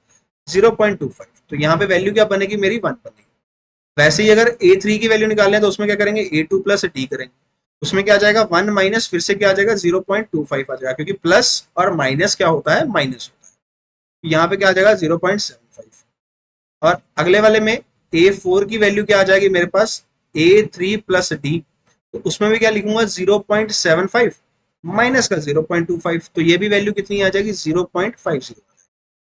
0.25। तो यहाँ पे वैल्यू क्या बनेगी मेरी 1 बनेगी। वैसे ही अगर A3 की वैल्यू निकालने तो उसमें क्या करेंगे A2 प्लस डी करेंगे, उसमें क्या आ जाएगा 1 माइनस फिर से क्या आ जाएगा 0.25 आ जाएगा, क्योंकि प्लस और माइनस क्या होता है माइनस होता है। यहाँ पे क्या आ जाएगा 0.75। और अगले वाले में A4 की वैल्यू क्या आ जाएगी मेरे पास A3 प्लस डी, तो उसमें भी क्या लिखूंगा 0.75 माइनस का 0.25, तो ये भी वैल्यू कितनी आ जाएगी 0.50।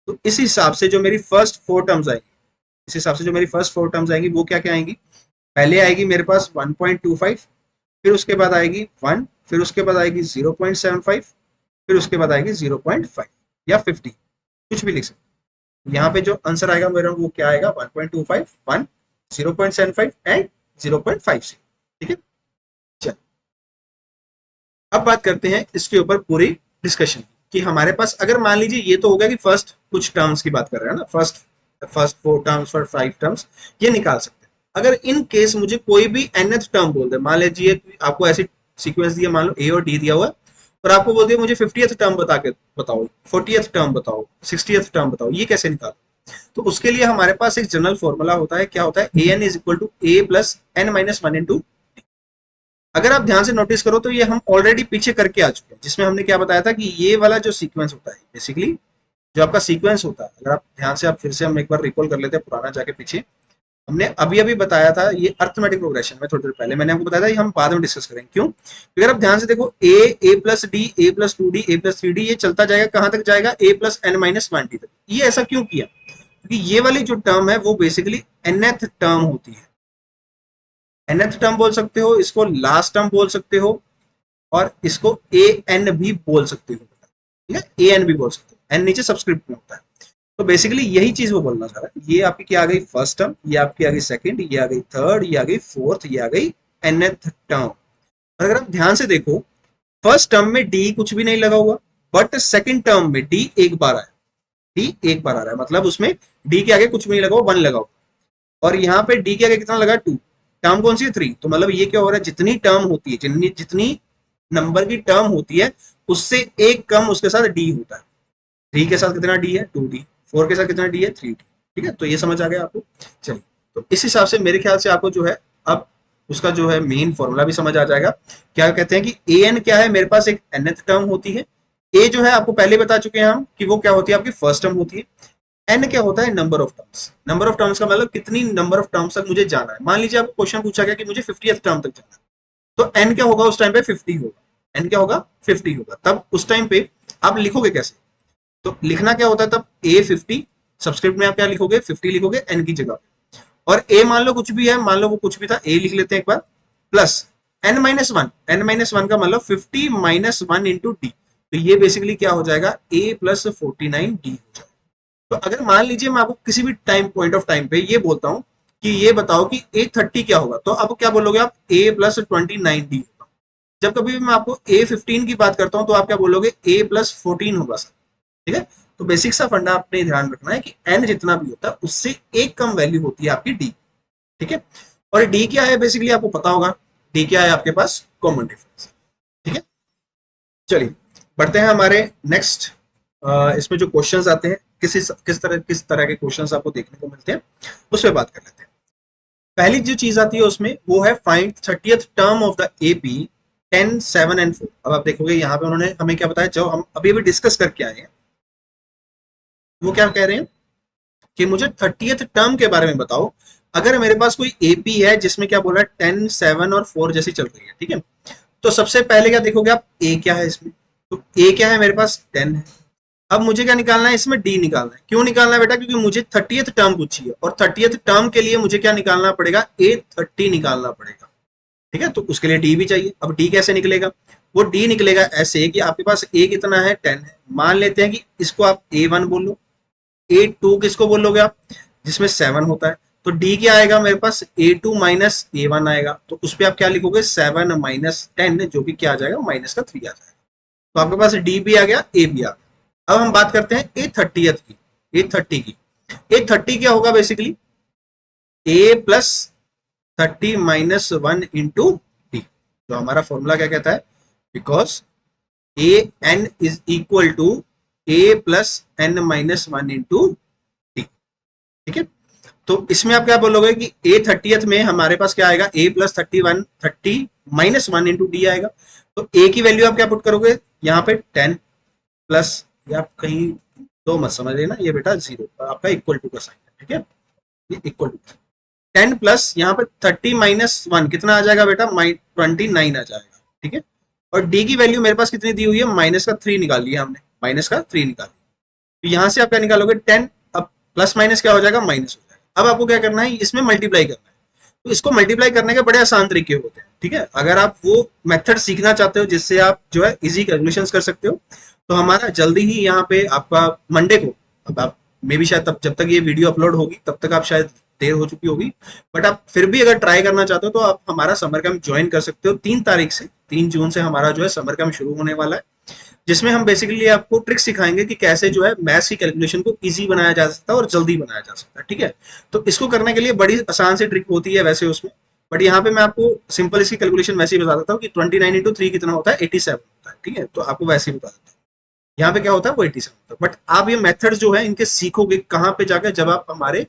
तो इस हिसाब से जो मेरी फर्स्ट 4 टर्म्स आएगी, इस हिसाब से जो मेरी फर्स्ट 4 टर्म्स आएंगी वो क्या क्या आएंगी, पहले आएगी मेरे पास 1.25, फिर उसके बाद आएगी 1, फिर उसके बाद आएगी 0.75, फिर उसके बाद आएगी 0.5 या 50, कुछ भी लिख सकते। यहाँ पे जो आंसर आएगा मेरा वो क्या आएगा 1.25, 1, 0.75 एंड 0.5, ठीक है। चल अब बात करते हैं इसके ऊपर पूरी डिस्कशन कि हमारे पास अगर मान लीजिए ये तो हो गया कि फर्स्ट कुछ टर्म्स की बात कर रहे हैं ना, फर्स्ट 4 टर्म्स और 5 टर्म्स ये निकाल सकते हैं। अगर इन केस मुझे कोई भी nth टर्म बोल दे, मान लीजिए आपको ऐसी सीक्वेंस दिया, मान लो A और D दिया हुआ है और आपको बोल दिया मुझे 50th टर्म बताओ, 40th टर्म बताओ, 60th टर्म बताओ, ये कैसे निकालो। तो उसके लिए हमारे पास एक जनरल फॉर्मूला होता है, क्या होता है an is equal to a plus n-1 into. अगर आप ध्यान से नोटिस करो तो ये हम ऑलरेडी पीछे करके आ चुके हैं, जिसमें हमने क्या बताया था कि ये वाला जो सीक्वेंस होता है बेसिकली जो आपका सीक्वेंस होता है, अगर आप ध्यान से, आप फिर से हम एक बार रिकॉल कर लेते हैं पुराना जाके पीछे, हमने अभी अभी बताया था ये अर्थमेटिक प्रोग्रेशन में, थोड़ी देर पहले मैंने आपको बताया था, ये हम बाद में डिस्कस करेंगे। क्यों? क्योंकि अगर आप ध्यान से देखो, ए plus D, A plus 2d, A plus 3d, ये चलता जाएगा कहां तक जाएगा, ए प्लस एन माइनस 1d तक। ये ऐसा क्यों किया? क्योंकि ये वाली जो टर्म है वो बेसिकली nth टर्म होती है। nth टर्म बोल सकते हो, इसको लास्ट टर्म बोल सकते हो, और इसको ए एन भी बोल सकते हो। ठीक है, ए एन भी बोल सकते हो, एन नीचे सबस्क्रिप्ट में होता है। तो बेसिकली यही चीज वो बोलना चाह रहा है। ये आपकी क्या आ गई, फर्स्ट टर्म, ये आपकी आ गई सेकंड, ये आ गई थर्ड, ये आ गई फोर्थ, ये आ गई nth टर्म। अगर आप ध्यान से देखो, फर्स्ट टर्म में डी कुछ भी नहीं लगा हुआ, बट सेकंड टर्म में डी एक बार आया, डी एक बार आ रहा है, मतलब उसमें डी के आगे कुछ भी नहीं लगा हुआ, वन लगा हुआ। और यहाँ पे डी के आगे कितना लगा, टू। टर्म कौन सी है, 3। तो मतलब ये क्या हो रहा है, जितनी टर्म होती है, जितनी जितनी नंबर की टर्म होती है, उससे एक कम उसके साथ डी होता है। 3 के साथ कितना डी है, 2d। 4 के साथ कितना डी है, 3d। ठीक है, तो ये समझ आ गया आपको। चलिए, तो इस हिसाब से मेरे ख्याल से आपको जो है अब उसका जो है मेन फॉर्मूला भी समझ आ जाएगा। क्या कहते हैं कि ए एन क्या है, मेरे पास एक nth टर्म होती है। ए जो है आपको पहले बता चुके हैं हम कि वो क्या होती है, आपकी फर्स्ट टर्म होती है। एन क्या होता है, number of terms. Number of terms का मतलब कितनी नंबर ऑफ टर्म्स तक मुझे जाना है। मान लीजिए आपको क्वेश्चन पूछा गया कि मुझे 50th टर्म तक जाना है, तो एन क्या होगा उस टाइम पे, 50 होगा। एन क्या होगा, 50 होगा। तब उस टाइम पे आप लिखोगे कैसे? तो लिखना क्या होता है तब, A50, सबस्क्रिप्ट में आप क्या लिखोगे, 50 लिखोगे एन की जगह पे। और ए मान लो कुछ भी है, मान लो वो कुछ भी था, ए लिख लेते हैं एक बार, प्लस n-1। n-1 का मतलब 50 माइनस 1 इंटू डी। तो ये बेसिकली क्या हो जाएगा, a प्लस 49d हो जाएगा। तो अगर मान लीजिए मैं आपको किसी भी टाइम, पॉइंट ऑफ टाइम पे ये बोलता हूँ कि ये बताओ कि A30 क्या होगा, तो अब क्या बोलोगे आप, a प्लस 29d होगा। जब कभी भी मैं आपको A15 की बात करता हूँ तो आप क्या बोलोगे, a प्लस 14 होगा सर। ठीक है, तो बेसिक सा फंडा आपने ध्यान रखना है कि n जितना भी होता है उससे एक कम वैल्यू होती है आपकी d। ठीक है, और d क्या है बेसिकली आपको पता होगा, d क्या है आपके पास, कॉमन डिफरेंस। ठीक है, चलिए बढ़ते हैं हमारे नेक्स्ट। इसमें जो क्वेश्चंस आते हैं, किस तरह के क्वेश्चंस आपको देखने को मिलते हैं, उस पर बात कर लेते हैं। पहली जो चीज आती है उसमें वो है find 30th term of the AP 10, 7 and 4। अब आप देखोगे यहाँ पे उन्होंने हमें क्या बताया, जो हम अभी अभी डिस्कस करके आए हैं, वो क्या कह रहे हैं कि मुझे 30th टर्म के बारे में बताओ। अगर मेरे पास कोई एपी है जिसमें क्या बोल रहा है, 10, 7 और 4 जैसी चल रही है, ठीक है, तो सबसे पहले क्या देखोगे आप, ए क्या है इसमें, तो ए क्या है, मेरे पास 10 है। अब मुझे क्या निकालना है, इसमें डी निकालना है। क्यों निकालना है बेटा, क्योंकि मुझे 30th टर्म पूछी है, और 30th टर्म के लिए मुझे क्या निकालना पड़ेगा, A30 निकालना पड़ेगा। ठीक है, तो उसके लिए डी भी चाहिए। अब डी कैसे निकलेगा, वो डी निकलेगा ऐसे कि आपके पास ए कितना है, 10 है। मान लेते हैं कि इसको आप A1 बोलो, A2 किसको बोलोगे आप, जिसमें 7 होता है। तो डी क्या आएगा मेरे पास, A2 माइनस A1 आएगा। तो उस पर आप क्या लिखोगे, 7 माइनस 10, जो कि क्या आ जाएगा, माइनस का 3 आ जाएगा। तो आपके पास डी भी आ गया, ए भी आ गया। अब हम बात करते हैं A30th की। A30 की, A30 क्या होगा basically, a plus 30 minus 1 into D. तो हमारा फॉर्मूला क्या कहता है, because a n is equal to a plus N minus 1 into d. ठीक है, तो इसमें आप क्या बोलोगे कि A30th में हमारे पास क्या आएगा, ए प्लस 30 माइनस 1 इंटू डी आएगा। तो ए की वैल्यू आप क्या पुट करोगे, यहाँ पे 10 प्लस, ये आप कहीं दो मत समझ लेना, ये बेटा 0 आपका इक्वल टू का साइन है। ठीक है, ये इक्वल टू 10 प्लस यहाँ पे 30 माइनस 1 कितना आ जाएगा बेटा, 29 आ जाएगा। ठीक है, और डी की वैल्यू मेरे पास कितनी दी हुई है, माइनस का 3 निकाल लिया हमने, माइनस का 3 निकाल लिया। तो यहाँ से आप क्या निकालोगे, 10, अब प्लस माइनस क्या हो जाएगा, माइनस हो जाएगा। अब आपको क्या करना है, इसमें मल्टीप्लाई करना है। तो इसको मल्टीप्लाई करने के बड़े आसान तरीके होते हैं। ठीक है, अगर आप वो मेथड सीखना चाहते हो जिससे आप जो है इजी कैलकुलेशन कर सकते हो, तो हमारा जल्दी ही यहाँ पे आपका मंडे को, अब आप मे भी शायद तब, जब तक ये वीडियो अपलोड होगी तब तक आप शायद देर हो चुकी होगी, बट आप फिर भी अगर ट्राई करना चाहते हो तो आप हमारा समर कैंप ज्वाइन कर सकते हो। 3 तारीख से, 3 जून से हमारा जो है समर कैंप शुरू होने वाला है, जिसमें हम बेसिकली आपको ट्रिक सिखाएंगे कि कैसे जो है मैथ्स की कैलकुलेशन को इजी बनाया जा सकता है और जल्दी बनाया जा सकता है। ठीक है, तो इसको करने के लिए बड़ी आसान सी ट्रिक होती है वैसे उसमें, बट यहाँ पे मैं आपको सिंपल इसकी कैलकुलेशन वैसे ही बता देता हूँ कि 29 इंटू 3 कितना होता है, 87 होता है। ठीक है, तो आपको वैसे ही बता देता हूँ, यहाँ पे क्या होता है वो 87 होता है। बट आप ये मेथड जो है इनके सीखोगे कहाँ पे जाकर, जब आप हमारे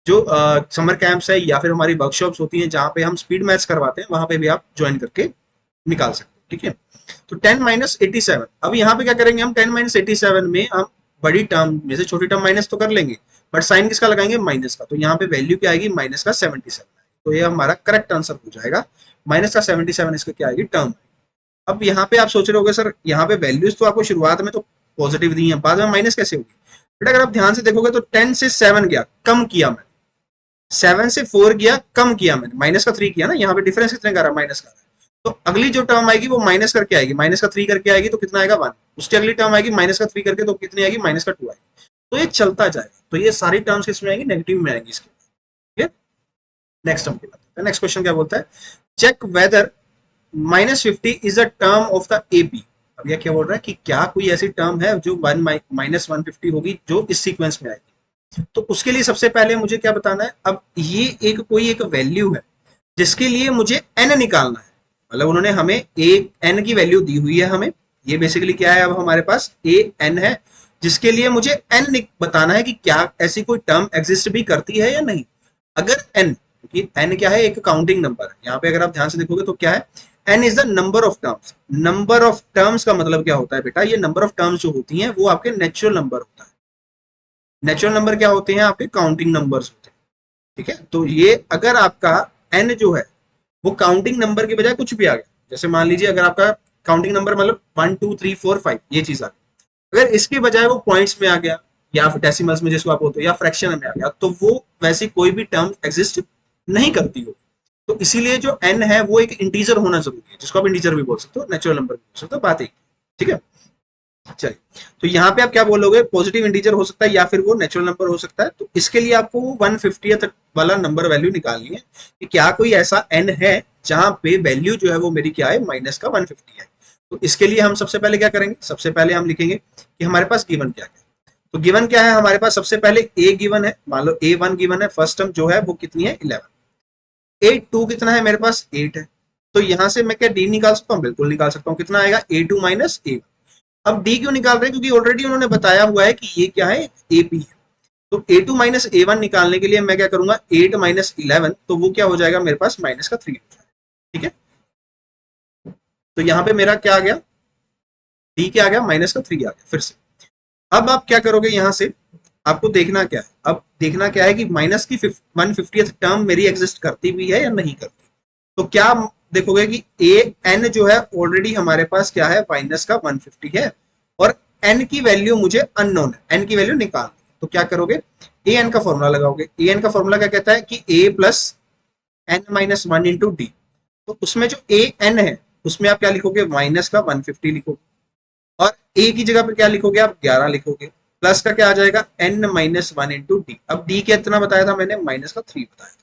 जो समर कैंप्स है या फिर हमारी वर्कशॉप्स होती हैं जहाँ पे हम स्पीड मैथ्स करवाते हैं, वहां पे भी आप ज्वाइन करके निकाल सकते हैं। ठीक है, तो 10 माइनस 87, अब यहाँ पे क्या करेंगे हम, 10 माइनस 87 में हम बड़ी टर्म में से छोटी टर्म माइनस तो कर लेंगे, बट साइन किसका लगाएंगे, माइनस का। तो यहाँ पे वैल्यू क्या आएगी, माइनस का 77। तो ये हमारा करेक्ट आंसर हो जाएगा, माइनस का 77 इसका क्या आएगी, टर्म। अब यहाँ पे आप सोच रहे होगे सर यहाँ पे वैल्यूज तो आपको शुरुआत में तो पॉजिटिव दी है, बाद में माइनस कैसे होगी। बट अगर आप ध्यान से देखोगे तो 10 से 7 गया, कम किया मैंने, 7 से 4 गया, कम किया मैंने, माइनस का 3 किया ना, यहाँ पे डिफरेंस कितने का रहा, माइनस का। तो अगली जो टर्म आएगी वो माइनस करके आएगी, माइनस का 3 करके आएगी, तो कितना आएगा 1। उसकी अगली टर्म आएगी माइनस का 3 करके, तो कितनी आएगी, माइनस का 2 आएगी। तो ये चलता जाएगा। तो ये सारी टर्म्स किसमें आएंगी, नेगेटिव में आएंगी इसके। ठीक है, नेक्स्ट टर्म की बात करते हैं। नेक्स्ट क्वेश्चन क्या बोलता है, check whether -50 is a term of the AP. अब यह क्या बोल रहा है कि क्या कोई ऐसी टर्म है जो -150 होगी जो इस सीक्वेंस में आएगी। तो उसके लिए सबसे पहले मुझे क्या बताना है, अब ये एक कोई एक वैल्यू है जिसके लिए मुझे n निकालना है। मतलब उन्होंने हमें एक n की वैल्यू दी हुई है हमें, ये बेसिकली क्या है, अब हमारे पास a n है जिसके लिए मुझे n बताना है कि क्या ऐसी कोई टर्म एग्जिस्ट भी करती है या नहीं। अगर n, क्योंकि n क्या है, एक काउंटिंग नंबर है। यहाँ पे अगर आप ध्यान से देखोगे तो क्या है, n is the number of terms. Number of terms का मतलब क्या होता है बेटा, ये नंबर ऑफ टर्म्स जो होती हैं वो आपके नेचुरल नंबर होता है। नेचुरल नंबर क्या होते हैं, आपके काउंटिंग नंबर्स होते हैं। ठीक है, तो ये अगर आपका n जो है वो काउंटिंग नंबर के बजाय कुछ भी आ गया, जैसे मान लीजिए अगर आपका काउंटिंग नंबर मतलब 1 2 3 4 5 ये चीज आ गई, अगर इसके बजाय वो पॉइंट्स में आ गया या फिर डेसिमल्स में जिसको आप बोलते हो या फ्रैक्शन में आ गया, तो वो वैसी कोई भी टर्म एग्जिस्ट नहीं करती हो। तो इसीलिए जो n है वो एक इंटीजर होना जरूरी है, जिसको आप इंटीजर भी बोल सकते हो, नेचुरल नंबर भी बोल सकते हो, बात एक। ठीक है, चलिए, तो यहाँ पे आप क्या बोलोगे, पॉजिटिव इंटीजर हो सकता है या फिर वो नेचुरल नंबर हो सकता है। तो इसके लिए आपको 150 वाला नंबर वैल्यू निकालनी है कि क्या कोई ऐसा n है जहां पे वैल्यू जो है वो मेरी क्या है, माइनस का 150 है। तो इसके लिए हम सबसे पहले क्या करेंगे, सबसे पहले हम लिखेंगे कि हमारे पास गिवन क्या है। तो गिवन क्या है हमारे पास, सबसे पहले a गिवन है, मान लो a1 गिवन है, फर्स्ट टर्म जो है वो कितनी है 11, a2 कितना है मेरे पास 8 है। तो यहां से मैं क्या d निकाल सकता हूँ, बिल्कुल निकाल सकता हूँ, कितना आएगा a2 माइनस a1। अब डी क्यों निकाल रहे हैं, क्योंकि ऑलरेडी उन्होंने बताया हुआ है कि ये क्या है, एपी है। तो a2 माइनस a1 निकालने के लिए मैं क्या करूंगा, 8 माइनस 11, तो वो क्या हो जाएगा मेरे पास, माइनस का 3 हो जाएगा। ठीक है, तो यहाँ पे मेरा क्या आ गया, डी क्या आ गया, माइनस का 3 आ गया फिर से। अब आप क्या करोगे, यहां से आपको देखना क्या है, अब देखना क्या है कि माइनस की 150th टर्म मेरी एग्जिस्ट करती भी है या नहीं करती। तो क्या देखोगे कि ए एन जो है ऑलरेडी हमारे पास क्या है, माइनस का 150 है, और एन की वैल्यू मुझे अननोन है, एन की वैल्यू निकाल। तो क्या करोगे, ए एन का फॉर्मूला लगाओगे। ए एन का फॉर्मूला क्या कहता है कि A plus N minus 1 into D. तो उसमें जो ए एन है उसमें आप क्या लिखोगे, माइनस का 150 लिखोगे, और ए की जगह पे क्या लिखोगे, आप 11 लिखोगे, प्लस का क्या आ जाएगा, एन माइनस 1 इंटू डी। अब डी कितना बताया था मैंने, माइनस का 3 बताया था।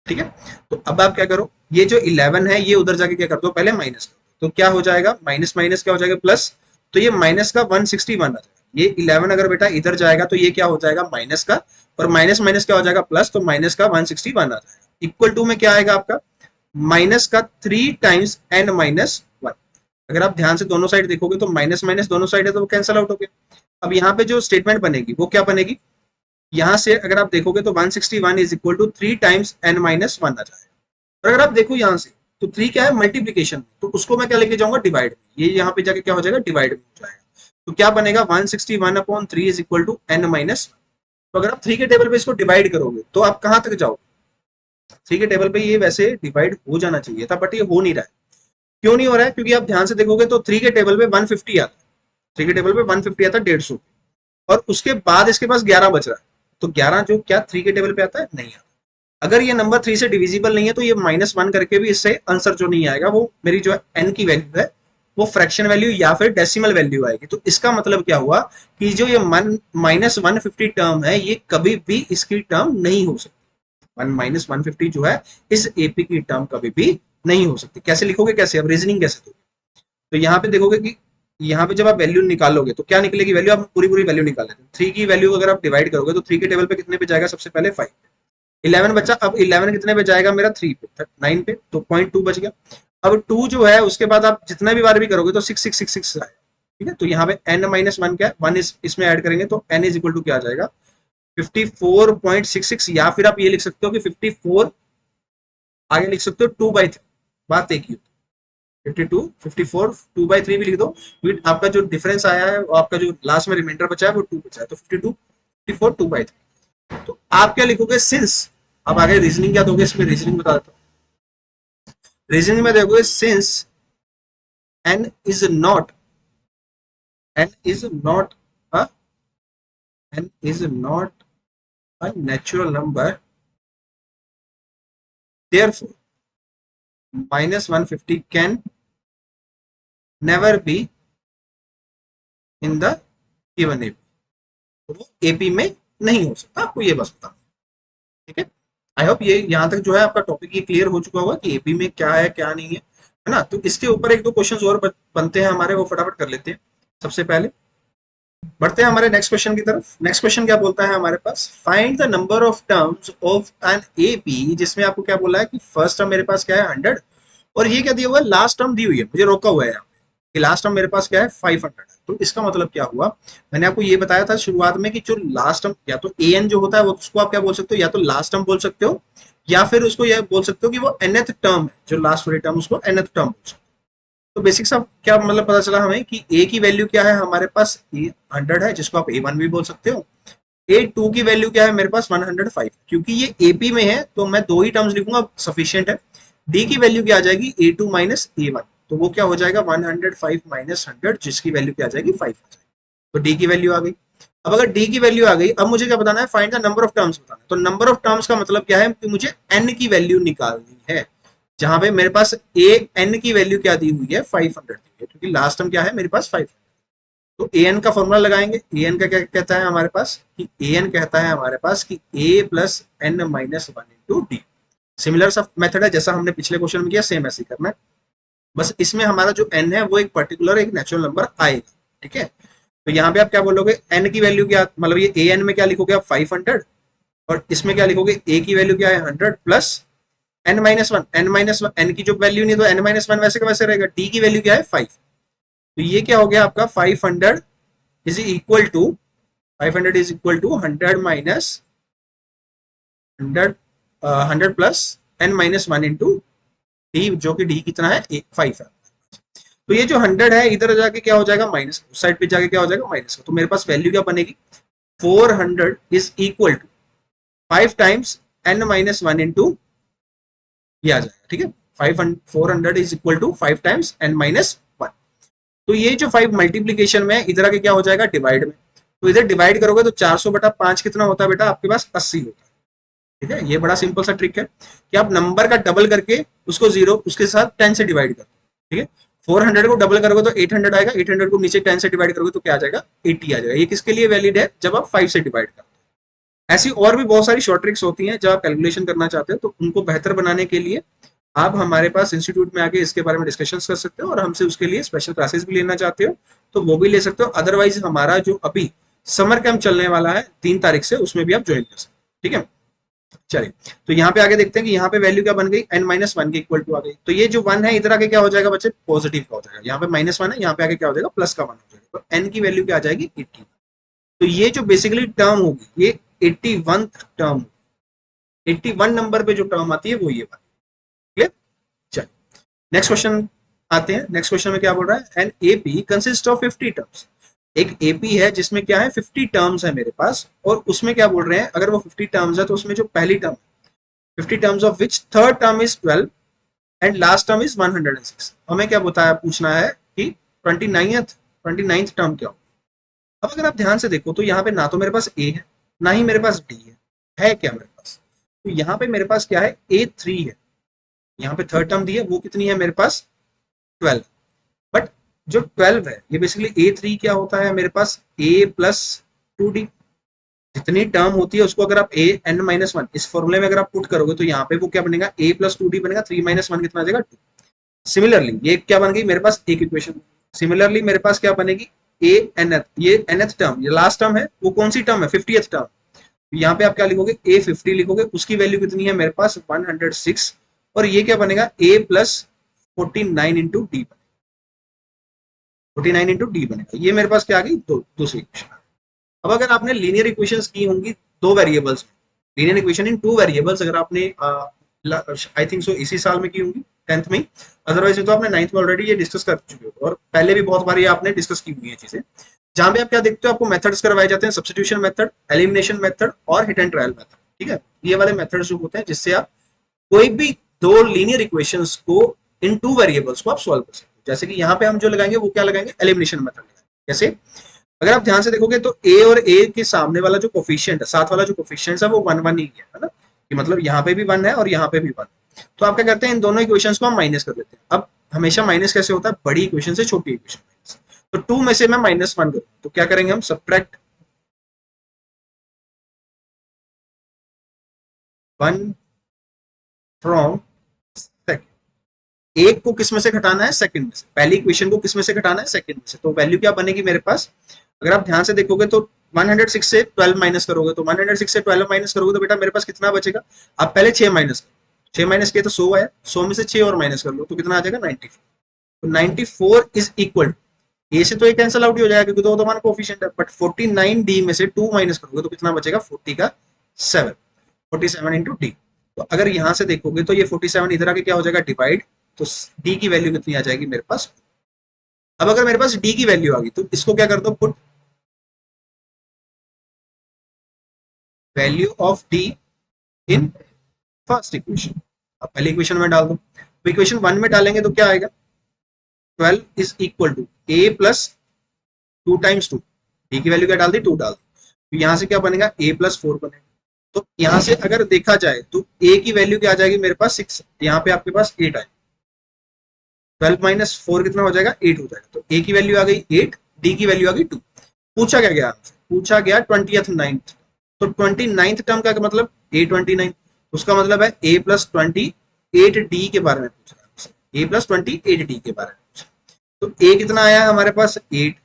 ठीक है, तो अब आप क्या करो, ये जो 11 है ये उधर जाके क्या कर दो, पहले माइनस कर दो। तो क्या हो जाएगा, माइनस माइनस क्या हो जाएगा, प्लस। तो ये माइनस का 161 आ जाएगा। ये 11 अगर बेटा इधर जाएगा तो ये क्या हो जाएगा, माइनस का, और माइनस माइनस क्या हो जाएगा, प्लस। तो माइनस का 161 आ जाएगा। इक्वल टू में क्या आएगा आपका, माइनस का 3 टाइम्स एन माइनस 1। अगर आप ध्यान से दोनों साइड देखोगे तो माइनस माइनस दोनों साइड है, तो वो कैंसिल आउट हो गया। अब यहाँ पे जो स्टेटमेंट बनेगी वो क्या बनेगी, यहां से अगर आप देखोगे तो 161 is equal to 3 times n minus 1 आ जाएगा। और अगर आप देखो यहां से तो 3 क्या है, मल्टीप्लीकेशन, तो उसको मैं क्या लेके जाऊंगा, डिवाइड में। ये यहाँ पे जाके क्या हो जाएगा, डिवाइड में हो जाएगा। तो क्या बनेगा, 161 upon 3 is equal to n minus. तो अगर आप 3 के टेबल पे इसको डिवाइड करोगे तो आप कहां तक जाओगे, 3 के टेबल पे ये वैसे डिवाइड हो जाना चाहिए था, बट ये हो नहीं रहा है। क्यों नहीं हो रहा है, क्योंकि आप ध्यान से देखोगे तो 3 के टेबल पे 150 आता है, 3 के टेबल पे 150 आता है 150, और उसके बाद इसके पास 11 बच रहा है। तो 11 जो क्या 3 के टेबल पे आता है, नहीं आता। अगर ये नंबर 3 से डिविजिबल नहीं है तो ये -1 करके भी इससे आंसर जो नहीं आएगा, वो मेरी जो एन की वैल्यू है वो फ्रैक्शन वैल्यू या फिर डेसिमल वैल्यू आएगी। तो इसका मतलब क्या हुआ कि जो ये -150 टर्म है ये कभी भी इसकी टर्म नहीं हो सकती। -150 जो है इस एपी की टर्म कभी भी नहीं हो सकती। कैसे लिखोगे, कैसे, अब रीजनिंग कैसे दोगे। तो यहाँ पे देखोगे कि यहाँ पे जब आप वैल्यू निकालोगे तो क्या निकलेगी वैल्यू, आप पूरी पूरी वैल्यू निकाल लेते हैं। 3 की वैल्यू अगर आप डिवाइड करोगे तो 3 के टेबल पे कितने पे जाएगा, सबसे पहले 5, 11 बचा। अब 11 कितने पे जाएगा मेरा, 3 पे, 9 पे, तो 0.2 बच गया। अब 2 जो है उसके बाद आप जितना भी बार भी करोगे तो 6666 आएगा। ठीक है, तो यहाँ पे n माइनस 1 क्या है, 1 इसमें ऐड करेंगे तो n इज इक्वल टू क्या आ जाएगा, 54.66, या फिर आप ये लिख सकते हो कि 54, आगे लिख सकते हो 2/3, बात एक ही। 52, 54, 2/3 भी लिख दो, क्योंकि आपका जो डिफरेंस आया है वो आपका जो लास्ट में रिमाइंडर बचा है वो 2 बचा है, तो 52, 54, 2/3। तो आप क्या लिखोगे, सिंस। अब आगे रीजनिंग क्या दोगे, इसमें रीजनिंग बता देता हूँ। रीजनिंग में देखोगे since n is not n is not a n is not a natural number, therefore -150 can never be in the given AP। तो वो एपी में नहीं हो सकता, आपको ये बस बता, ठीक है। आई होप ये यहाँ तक जो है आपका टॉपिक ये क्लियर हो चुका होगा कि एपी में क्या है क्या नहीं है ना। तो इसके ऊपर एक दो क्वेश्चंस और बनते हैं हमारे, वो फटाफट कर लेते हैं। सबसे पहले बढ़ते हैं हमारे नेक्स्ट क्वेश्चन की तरफ। नेक्स्ट क्वेश्चन क्या बोलता है हमारे पास, find the number of terms of an AP, जिसमें आपको क्या बोला है कि फर्स्ट टर्म मेरे पास क्या है 100, और ये क्या दिया हुआ है, लास्ट टर्म दी हुई है, मुझे रोका हुआ है यहाँ पे कि लास्ट टर्म मेरे पास क्या है 500 है। तो इसका मतलब क्या हुआ, मैंने आपको ये बताया था शुरुआत में कि जो लास्ट टर्म या तो ए एन जो होता है वो उसको आप क्या बोल सकते हो, या तो लास्ट टर्म बोल सकते हो, या फिर उसको यह बोल सकते हो कि वो nth टर्म है, जो लास्ट वाली टर्म उसको nth टर्म बोल सकते हो। तो बेसिक सा क्या मतलब पता चला हमें कि ए की वैल्यू क्या है हमारे पास, ए 100 है, जिसको आप A1 भी बोल सकते हो। A2 की वैल्यू क्या है मेरे पास 105, क्योंकि ये एपी में है तो मैं दो ही टर्म्स लिखूंगा सफिशियंट है। डी की वैल्यू क्या आ जाएगी, A2 माइनस A1, तो वो क्या हो जाएगा 105 माइनस 100, जिसकी वैल्यू क्या आ जाएगी 5 आ जाएगी। तो डी की वैल्यू आ गई। अब अगर डी की वैल्यू आ गई, अब मुझे क्या बताना है, find the number of terms बताना है। तो नंबर ऑफ टर्म्स का मतलब क्या है कि मुझे एन की वैल्यू निकालनी है, जहां पे मेरे पास ए एन की वैल्यू क्या दी हुई है 500 दी है, क्योंकि लास्ट टर्म क्या है मेरे पास 500। तो ए एन का फॉर्मूला लगाएंगे। ए एन का क्या कहता है हमारे पास कि ए एन कहता है हमारे पास कि A plus N minus one into D. Similar सा मेथड है जैसा हमने पिछले क्वेश्चन में किया, सेम ऐसे ही करना है। बस इसमें हमारा जो एन है वो एक पर्टिकुलर एक नेचुरल नंबर आएगा, ठीक है। तो यहाँ पे आप क्या बोलोगे, एन की वैल्यू क्या, मतलब ये ए एन में क्या लिखोगे आप 500, और इसमें क्या लिखोगे, ए की वैल्यू क्या है 100 प्लस n-1, n-1, n की जो वैल्यू नहीं तो n-1 वैसे का वैसे रहेगा, डी की वैल्यू क्या है 5। तो ये क्या हो गया आपका 500 is equal to 500 is equal to 100 minus 100 100 plus n-1 into d, जो कि डी कितना है 5 है। तो ये जो 100 है इधर जाके क्या हो जाएगा माइनस, उस साइड पे जाके क्या हो जाएगा माइनस का। तो मेरे पास वैल्यू क्या बनेगी, 400 is equal to 5 times n-1 into ये आ जाएगा, ठीक है। 400 is equal to 5 times n-1। तो ये जो 5 मल्टीप्लीकेशन में इधर आके क्या हो जाएगा डिवाइड में, तो इधर डिवाइड करोगे तो 400/5 कितना होता है बेटा, आपके पास 80 होता है, ठीक है। ये बड़ा सिंपल सा ट्रिक है कि आप नंबर का डबल करके उसको जीरो उसके साथ 10 से डिवाइड करो, ठीक है। 400 को डबल करोगे तो 800 आएगा, 800 को नीचे 10 से डिवाइड करोगे तो क्या आ जाएगा 80 आ जाएगा। ये किसके लिए वैलिड है, जब आप 5 से डिवाइड करते हो। ऐसी और भी बहुत सारी शॉर्ट ट्रिक्स होती हैं जब आप कैलकुलेशन करना चाहते हो, तो उनको बेहतर बनाने के लिए आप हमारे पास इंस्टीट्यूट में आके इसके बारे में डिस्कशंस कर सकते हो, और हमसे उसके लिए स्पेशल क्लासेस भी लेना चाहते हो तो वो भी ले सकते हो। अदरवाइज हमारा जो अभी समर कैंप चलने वाला है 3 तारीख से, उसमें भी आप ज्वाइन कर सकते हो, ठीक है। चलिए, तो यहाँ पे आगे देखते हैं कि यहाँ पे वैल्यू क्या बन गई, n-1 के इक्वल टू आ गई। तो ये जो 1 है इधर आगे क्या हो जाएगा बच्चे, पॉजिटिव का हो जाएगा। यहाँ पे -1 है, यहाँ पे आगे क्या हो जाएगा प्लस का 1 हो जाएगा। तो n की वैल्यू क्या आ जाएगी 80। तो ये जो बेसिकली टर्म होगी ये 81 टर्म, 81 नंबर पे जो टर्म आती है वो ये वाली, क्लियर। चलिए नेक्स्ट क्वेश्चन आते हैं। नेक्स्ट क्वेश्चन में क्या बोल रहा है, an AP consist of 50 terms. एक एपी है जिसमें क्या है 50 टर्म्स है मेरे पास, और उसमें क्या बोल रहे हैं, अगर वो 50 टर्म्स है तो उसमें जो पहली term 50 terms of which third term is 12 and last term is 106। हमें क्या बताया, पूछना है कि 29th टर्म क्या हो। अब अगर आप ध्यान से देखो तो यहाँ पे ना तो मेरे पास ए है ना ही मेरे पास डी है क्या मेरे पास। तो यहाँ पे मेरे पास क्या है A3 है, यहाँ पे थर्ड टर्म दी है वो कितनी है मेरे पास 12। बट जो 12 है ये बेसिकली A3 क्या होता है मेरे पास A प्लस 2D। जितनी टर्म होती है उसको अगर आप n-1 इस फॉर्मूले में अगर आप पुट करोगे तो यहाँ पे वो क्या बनेगा A प्लस 2D बनेगा, 3-1 कितना आ जाएगा 2। सिमिलरली ये क्या बन गई मेरे पास एक इक्वेशन। सिमिलरली मेरे पास क्या बनेगी ए nth, ये nth टर्म, ये लास्ट टर्म है, वो कौन सी टर्म है 50th टर्म। यहाँ पे आप क्या लिखोगे A50 लिखोगे, उसकी वैल्यू कितनी है मेरे पास 106, और ये क्या बनेगा A plus 49 into D, 49 into D बनेगा। ये मेरे पास क्या आ गई दूसरी इक्वेशन। अब अगर आपने लीनियर इक्वेशंस की होंगी दो variables, linear equation in two variables, अगर आपने आई थिंक सो इसी साल में की होंगी, 10th में, अदरवाइज तो आपने 9th में ऑलरेडी ये डिस्कस कर चुके हो और पहले भी बहुत बार ये आपने डिस्कस की हुई है चीजें, जहां पे आप क्या देखते हो, आपको मेथड्स करवाए जाते हैं, सब्स्टिट्यूशन मेथड, एलिमिनेशन मेथड और हिट एंड ट्रायल मेथड। ठीक है, ये वाले मेथड्स जो होते हैं जिससे आप कोई भी दो लीनियर इक्वेशंस को इन टू वेरिएबल्स को आप सॉल्व कर सकते हो। जैसे कि यहाँ पे हम जो लगाएंगे वो क्या लगाएंगे, एलिमिनेशन मेथड लगाएंगे। जैसे अगर आप ध्यान से देखोगे तो ए और ए के सामने वाला जो कोफिशिएंट है, साथ वाला जो कोफिशिएंट है वो 1 1 ही है ना, कि मतलब यहाँ पे भी 1 है और यहाँ पे भी 1। तो आप क्या करते हैं, इन दोनों इक्वेशंस को हम माइनस कर देते हैं। अब हमेशा माइनस कैसे होता है, बड़ी इक्वेशन से छोटी इक्वेशन माइनस। तो 2 में से मैं -1 करूँ तो क्या करेंगे हम, सब्ट्रैक्ट 1 फ्रॉम सेकंड। एक को किस में से घटाना है, सेकंड में से। पहली इक्वेशन को किस में से घटाना है, सेकंड में से। तो वैल्यू क्या बनेगी मेरे पास, अगर आप ध्यान से देखोगे तो 106 से 12 माइनस करोगे, तो 106 से 12 माइनस करोगे तो बेटा मेरे पास कितना बचेगा। आप पहले 6 माइनस करो, 6 माइनस किए तो 100 आया, 100 में से 6 और माइनस कर लो तो कितना आ जाएगा, 94। तो 94 इज इक्वल टू, ए से तो ये कैंसिल आउट ही हो जाएगा क्योंकि तो वन कोफिशिएंट है, बट 49 डी में से 2 माइनस करोगे तो कितना बचेगा, 40 का 7, 47 इंटू डी। तो अगर यहां से देखोगे तो ये 47 इधर आके क्या हो जाएगा, डिवाइड, तो डी की वैल्यू कितनी आ जाएगी मेरे पास। अब अगर मेरे पास डी की वैल्यू आ गई तो इसको क्या कर दो, put value of D in first equation. अब पहली इक्वेशन में डाल दो, तो इक्वेशन 1 में डालेंगे तो क्या आएगा, 12 is equal to a plus 2 times 2, d की वैल्यू क्या डाल दी, 2 डाल दी। तो यहां से क्या बनेगा, ए प्लस 4 बनेगा। तो यहां से अगर देखा जाए तो ए की वैल्यू क्या आ जाएगी मेरे पास 6, यहाँ पे आपके पास 8 आएगा, 12 माइनस 4 कितना हो जाएगा, 8 हो जाएगा। तो ए की वैल्यू आ गई 8, डी की वैल्यू आ गई 2। पूछा क्या गया, पूछा गया 20th 9th। तो 29th टर्म का मतलब A29, उसका मतलब है a प्लस 28d के बारे में पूछ रहा है, a प्लस 28d के बारे में पूछ रहा है। तो a कितना आया हमारे पास, 8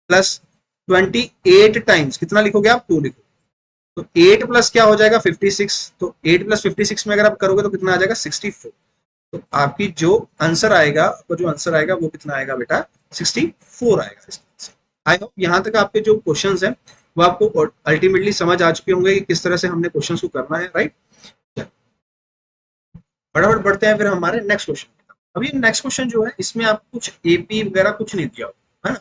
प्लस 28 टाइम्स कितना लिखोगे आप, 2 लिखोगे। तो 8 प्लस क्या हो जाएगा, 56। तो 8 प्लस 56 में अगर आप करोगे तो कितना आ जाएगा, 64। तो आपकी जो आंसर आएगा, आपका जो आंसर आएगा वो कितना आएगा बेटा, 64 आएगा। आई होप यहाँ तक आपके जो क्वेश्चंस हैं वो आपको अल्टीमेटली समझ आ चुके होंगे कि किस तरह से हमने क्वेश्चंस को करना है, राइट। फटाफट बढ़ते हैं फिर हमारे नेक्स्ट क्वेश्चन। अभी नेक्स्ट क्वेश्चन जो है इसमें आपको कुछ एपी वगैरह कुछ नहीं दिया है ना,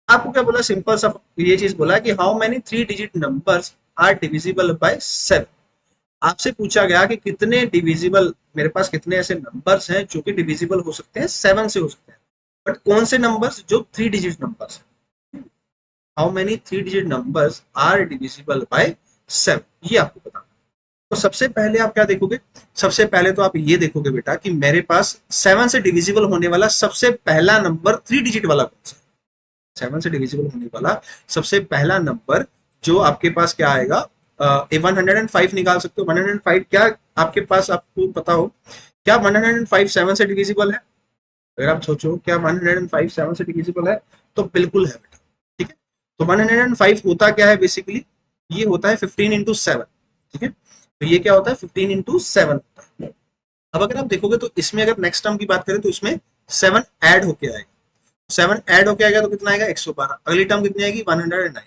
आपको क्या बोला, सिंपल सा ये चीज बोला कि how many 3 digit numbers are divisible by 7। आपसे पूछा गया कि कितने डिविजिबल, मेरे पास कितने ऐसे नंबर्स हैं जो कि डिविजिबल हो सकते हैं, 7 से हो सकते हैं, बट कौन से नंबर्स जो 3 डिजिट नंबर्स हैं, how many 3 digit numbers are divisible by 7, ये आपको बताना। तो सबसे पहले आप क्या देखोगे, सबसे पहले तो आप ये देखोगे बेटा कि मेरे पास 7 से डिविजिबल होने वाला सबसे पहला नंबर 3 डिजिट वाला कौन सा है। 7 से डिविजिबल होने वाला सबसे पहला नंबर जो आपके पास क्या आएगा, 105 निकाल सकते हो। 105 क्या आपके पास, आपको पता हो क्या 105 7 से डिविजिबल है, अगर आप सोचो क्या 105 7 से डिविजिबल है, तो बिल्कुल है बेटा, ठीक है। तो 105 होता क्या है, बेसिकली ये होता है 15 इंटू 7, ठीक है। तो ये क्या होता है, 15 इंटू 7 होता है। अब अगर आप देखोगे तो इसमें अगर नेक्स्ट टर्म की बात करें तो इसमें 7 ऐड होके आएगा, 7 ऐड होके आएगा तो कितना आएगा, 112। अगली टर्म कितनी आएगी, 190।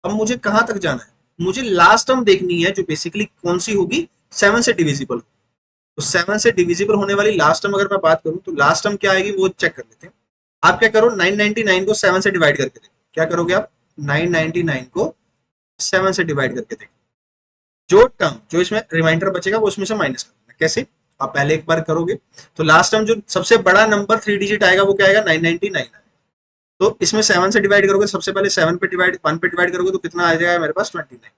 अब मुझे कहां तक जाना है, मुझे लास्ट टर्म देखनी है जो बेसिकली कौन सी होगी, 7 से डिविजिबल। तो 7 से डिविजिबल होने वाली लास्ट टर्म अगर मैं बात करूं तो लास्ट टर्म क्या आएगी वो चेक कर लेते हैं। आप क्या करो, 999 को 7 से डिवाइड करके देखो, क्या करोगे आप, 999 को 7 से डिवाइड करके देखो, जो टर्म जो इसमें रिमाइंडर बचेगा वो उसमें से माइनस करना। कैसे, आप पहले एक बार करोगे तो लास्ट टर्म जो सबसे बड़ा नंबर 3 डिजिट आएगा वो क्या आएगा, 999। तो इसमें 7 से डिवाइड करोगे, सबसे पहले 7 पे डिवाइड 1 पे डिवाइड करोगे तो कितना आ जाएगा मेरे पास, 29।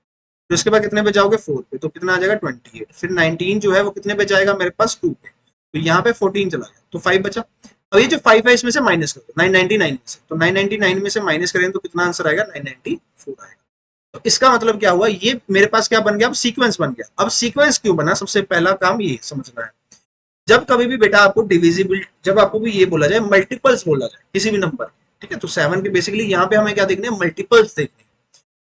तो इसके बाद कितने पे जाओगे, 4 पे, तो कितना आ जाएगा 28। फिर 19 जो है वो कितने पे जाएगा मेरे पास, 2 पे, तो यहाँ पे 14 चला गया, तो 5 बचा। अब ये जो 5 है इसमें से माइनस करो 999 में से, तो 999 में से माइनस करें तो कितना आंसर आएगा, 994 आएगा। तो इसका मतलब क्या हुआ, ये मेरे पास क्या बन गया, अब सीक्वेंस बन गया। अब सीक्वेंस क्यों बना, सबसे पहला काम ये समझना है, जब कभी भी बेटा आपको डिविजिबल, जब आपको भी ये बोला जाए, मल्टीपल्स बोला जाए किसी भी नंबर, ठीक है, तो 7 के बेसिकली यहाँ पे हमें क्या देखने हैं, मल्टीपल्स देखने।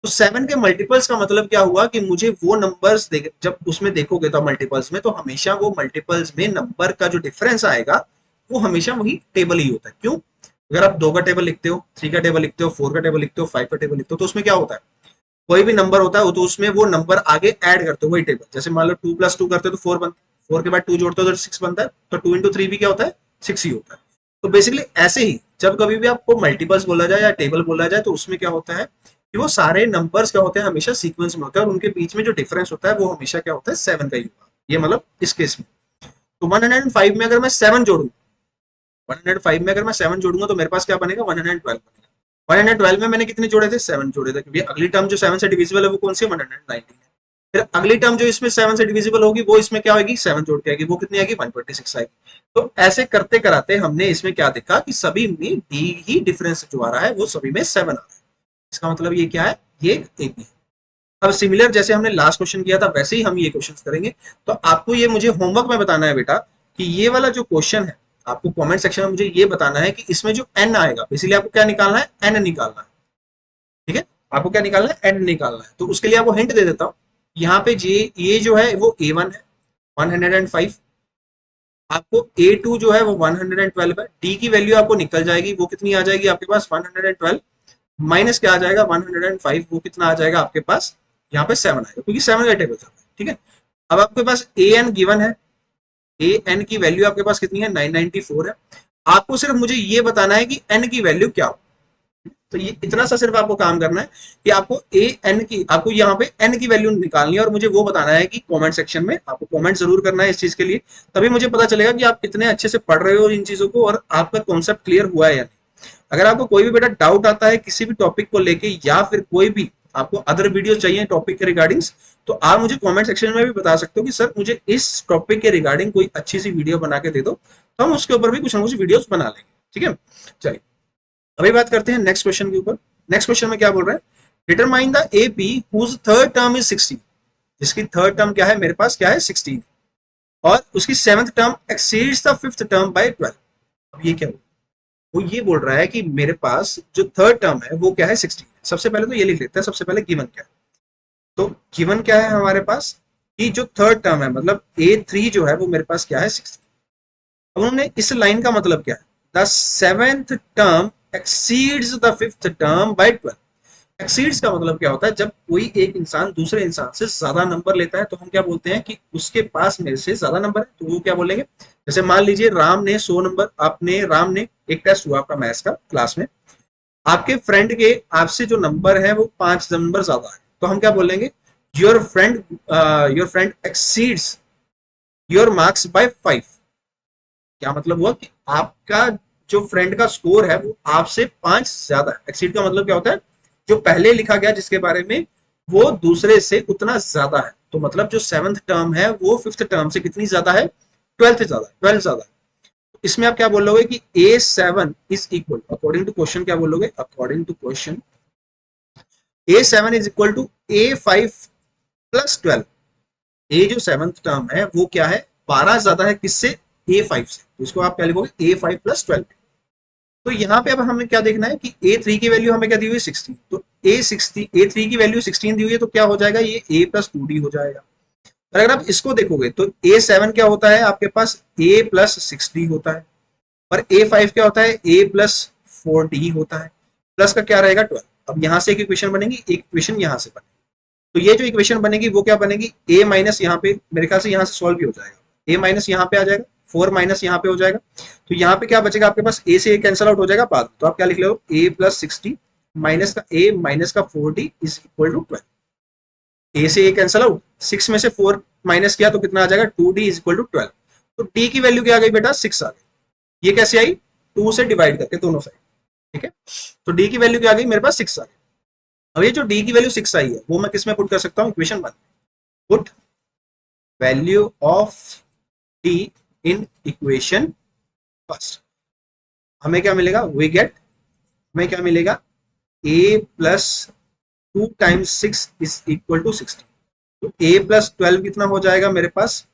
तो 7 के मल्टीपल्स का मतलब क्या हुआ कि मुझे वो नंबर्स जब उसमें देखोगे तो मल्टीपल्स में, तो हमेशा वो मल्टीपल्स में नंबर का जो डिफरेंस आएगा वो हमेशा वही टेबल ही होता है। क्यों, अगर आप 2 का टेबल लिखते हो, 3 का टेबल लिखते हो, 4 का टेबल लिखते हो, 5 का टेबल लिखते हो, तो उसमें क्या होता है, कोई भी नंबर होता है तो उसमें वो नंबर आगे ऐड करते हो वही टेबल। जैसे मान लो 2 + 2 करते हो तो 4 बनता है, 4 के बाद 2 जोड़ते हो तो 6 बनता है, तो 2 इंटू 3 भी क्या होता है, 6 ही होता है। तो बेसिकली ऐसे ही जब कभी भी आपको मल्टीपल्स बोला जाए या टेबल बोला जाए तो उसमें क्या होता है कि वो सारे नंबर्स क्या होते हैं, हमेशा सीक्वेंस में होते हैं और उनके बीच में जो डिफरेंस होता है वो हमेशा क्या होता है, 7 का ही होगा। ये मतलब इस केस में तो 105 में अगर मैं 7 जोड़ू, 105 में अगर मैं 7 जोड़ूंगा तो मेरे पास क्या बनेगा, 112 बनेगा। 112 में मैंने कितने जोड़े थे, 7 जोड़े थे, क्योंकि अगली टर्म जो 7 से डिविजिबल है वो कौन सी है, 119 है। फिर अगली टर्म जो इसमें 7 से डिविजिबल होगी वो इसमें क्या होगी, 7 जोड़ के आएगी, वो कितनी आएगी, 126 आएगी। तो ऐसे करते कराते हमने इसमें क्या देखा कि सभी में डी ही डिफरेंस जो आ रहा है वो सभी में 7 आ रहा है। इसका मतलब ये क्या है, ये एपी। अब सिमिलर जैसे हमने लास्ट क्वेश्चन किया था वैसे ही हम ये क्वेश्चन करेंगे। तो आपको ये मुझे होमवर्क में बताना है बेटा कि ये वाला जो क्वेश्चन है आपको कमेंट सेक्शन में मुझे ये बताना है कि इसमें जो एन आएगा, इसीलिए आपको क्या निकालना है, एन निकालना है। ठीक है, आपको क्या निकालना है, एन निकालना है। तो उसके लिए आपको हिंट दे देता हूँ। यहाँ पे ये जो है वो A1 है 105, आपको A2 जो है वो 112 है, डी की वैल्यू आपको निकल जाएगी, वो कितनी आ जाएगी आपके पास, 112 माइनस क्या आ जाएगा, 105, वो कितना आ जाएगा आपके पास, यहाँ पे 7 आएगा क्योंकि 7 का टेबल था। ठीक है, अब आपके पास ए एन गिवन है, ए एन की वैल्यू आपके पास कितनी है, 994 है। आपको सिर्फ मुझे ये बताना है कि एन की वैल्यू क्या हो। तो ये इतना सा सिर्फ आपको काम करना है कि आपको ए एन की, आपको यहाँ पे एन की वैल्यू निकालनी है और मुझे वो बताना है कि कमेंट सेक्शन में आपको कमेंट जरूर करना है इस चीज के लिए, तभी मुझे पता चलेगा कि आप कितने अच्छे से पढ़ रहे हो इन चीजों को और आपका कॉन्सेप्ट क्लियर हुआ है या नहीं। अगर आपको कोई भी बेटा डाउट आता है किसी भी टॉपिक को लेके या फिर कोई भी आपको अदर वीडियो चाहिए टॉपिक के रिगार्डिंग्स, तो आप मुझे कमेंट सेक्शन में भी बता सकते हो कि सर मुझे इस टॉपिक के रिगार्डिंग कोई अच्छी सी वीडियो बना के दे दो, तो हम उसके ऊपर भी कुछ ना कुछ वीडियोस बना लेंगे। ठीक है, चलिए अभी बात करते हैं नेक्स्ट क्वेश्चन के ऊपर। नेक्स्ट क्वेश्चन में क्या बोल रहे हैं, determine the AP whose third term is 16, जिसकी थर्ड टर्म क्या है, मेरे पास क्या है 16, और उसकी seventh term exceeds the fifth term by 12। अब ये क्या हुआ, वो ये बोल रहा है कि मेरे पास जो थर्ड टर्म है वो क्या है, 16। सबसे पहले तो ये लिख लेते हैं, सबसे पहले गिवन क्या है। तो गिवन क्या है हमारे पास कि जो थर्ड टर्म है मतलब A3 जो है वो मेरे पास क्या है, 16। अब उन्होंने इस लाइन का मतलब क्या है, the seventh term exceeds the fifth term by 12। Exceeds का मतलब क्या होता है, जब कोई एक इंसान दूसरे इंसान से ज्यादा नंबर लेता है तो हम क्या बोलते हैं कि उसके पास मेरे से ज्यादा नंबर है, तो वो क्या बोलेंगे। जैसे मान लीजिए राम ने 100 नंबर, आपने राम ने एक टेस्ट हुआ आपका मैथ्स का क्लास में, आपके फ्रेंड के आपसे जो नंबर है वो 5 नंबर ज्यादा है, तो हम क्या बोलेंगे, your friend exceeds your marks bye 5। क्या मतलब हुआ कि आपका जो फ्रेंड का स्कोर है वो आपसे 5 ज्यादा है। एक्सीड का मतलब क्या होता है, जो पहले लिखा गया जिसके बारे में वो दूसरे से उतना ज्यादा है। तो मतलब जो सेवंथ टर्म है वो फिफ्थ टर्म से कितनी ज्यादा है, 12 ज्यादा है, 12 ज्यादा है। इसमें आप क्या बोलोगे कि A7 is equal, according to question क्या बोलोगे, according to question A7 is equal to A5 plus 12। A जो सेवंथ टर्म है वो क्या है, 12 ज्यादा है किससे, A5 से, तो इसको आप क्या लिखोगे, A5 प्लस 12। तो यहाँ पे अब हमें क्या देखना है कि A3 की वैल्यू हमें क्या दी हुई है, 16। तो A3 की वैल्यू 16 दी हुई है, तो क्या हो जाएगा, ये A प्लस 2D हो जाएगा। और अगर आप इसको देखोगे तो A7 क्या होता है आपके पास, A प्लस 6D होता है, और A5 क्या होता है, A प्लस 4D होता है, प्लस का क्या रहेगा 12। अब यहाँ से एक इक्वेशन बनेगी, एक इक्वेशन यहाँ से बनेगी। तो ये जो इक्वेशन बनेगी वो क्या बनेगी, A माइनस यहाँ पे मेरे ख्याल से यहाँ से सॉल्व भी हो जाएगा, A माइनस यहाँ पे आ जाएगा, 4 माइनस यहाँ पे हो जाएगा, तो यहाँ पे क्या बचेगा आपके पास, A से A कैंसिल आउट हो जाएगा बाद, तो आप क्या लिख लो, A प्लस 60 माइनस का A माइनस का 4D इज इक्वल टू 12। ए से ए कैंसिल आउट, 6 में से 4 माइनस किया तो कितना आ जाएगा, 2D इज इक्वल टू 12। तो D की वैल्यू क्या आ गई बेटा, 6 आ गई। ये कैसे आई, 2 से डिवाइड करके दोनों साइड। ठीक है, तो D की वैल्यू क्या आ गई, मेरे पास 6 आ गई। अब ये जो D की वैल्यू 6 आई है वो मैं किसमें पुट कर सकता हूँ, equation 1। Put value of D in equation first. हमें क्या मिलेगा, वी गेट, हमें क्या मिलेगा, A plus 2 times 6 is equal to 16। तो A प्लस 12 कितना हो जाएगा मेरे पास,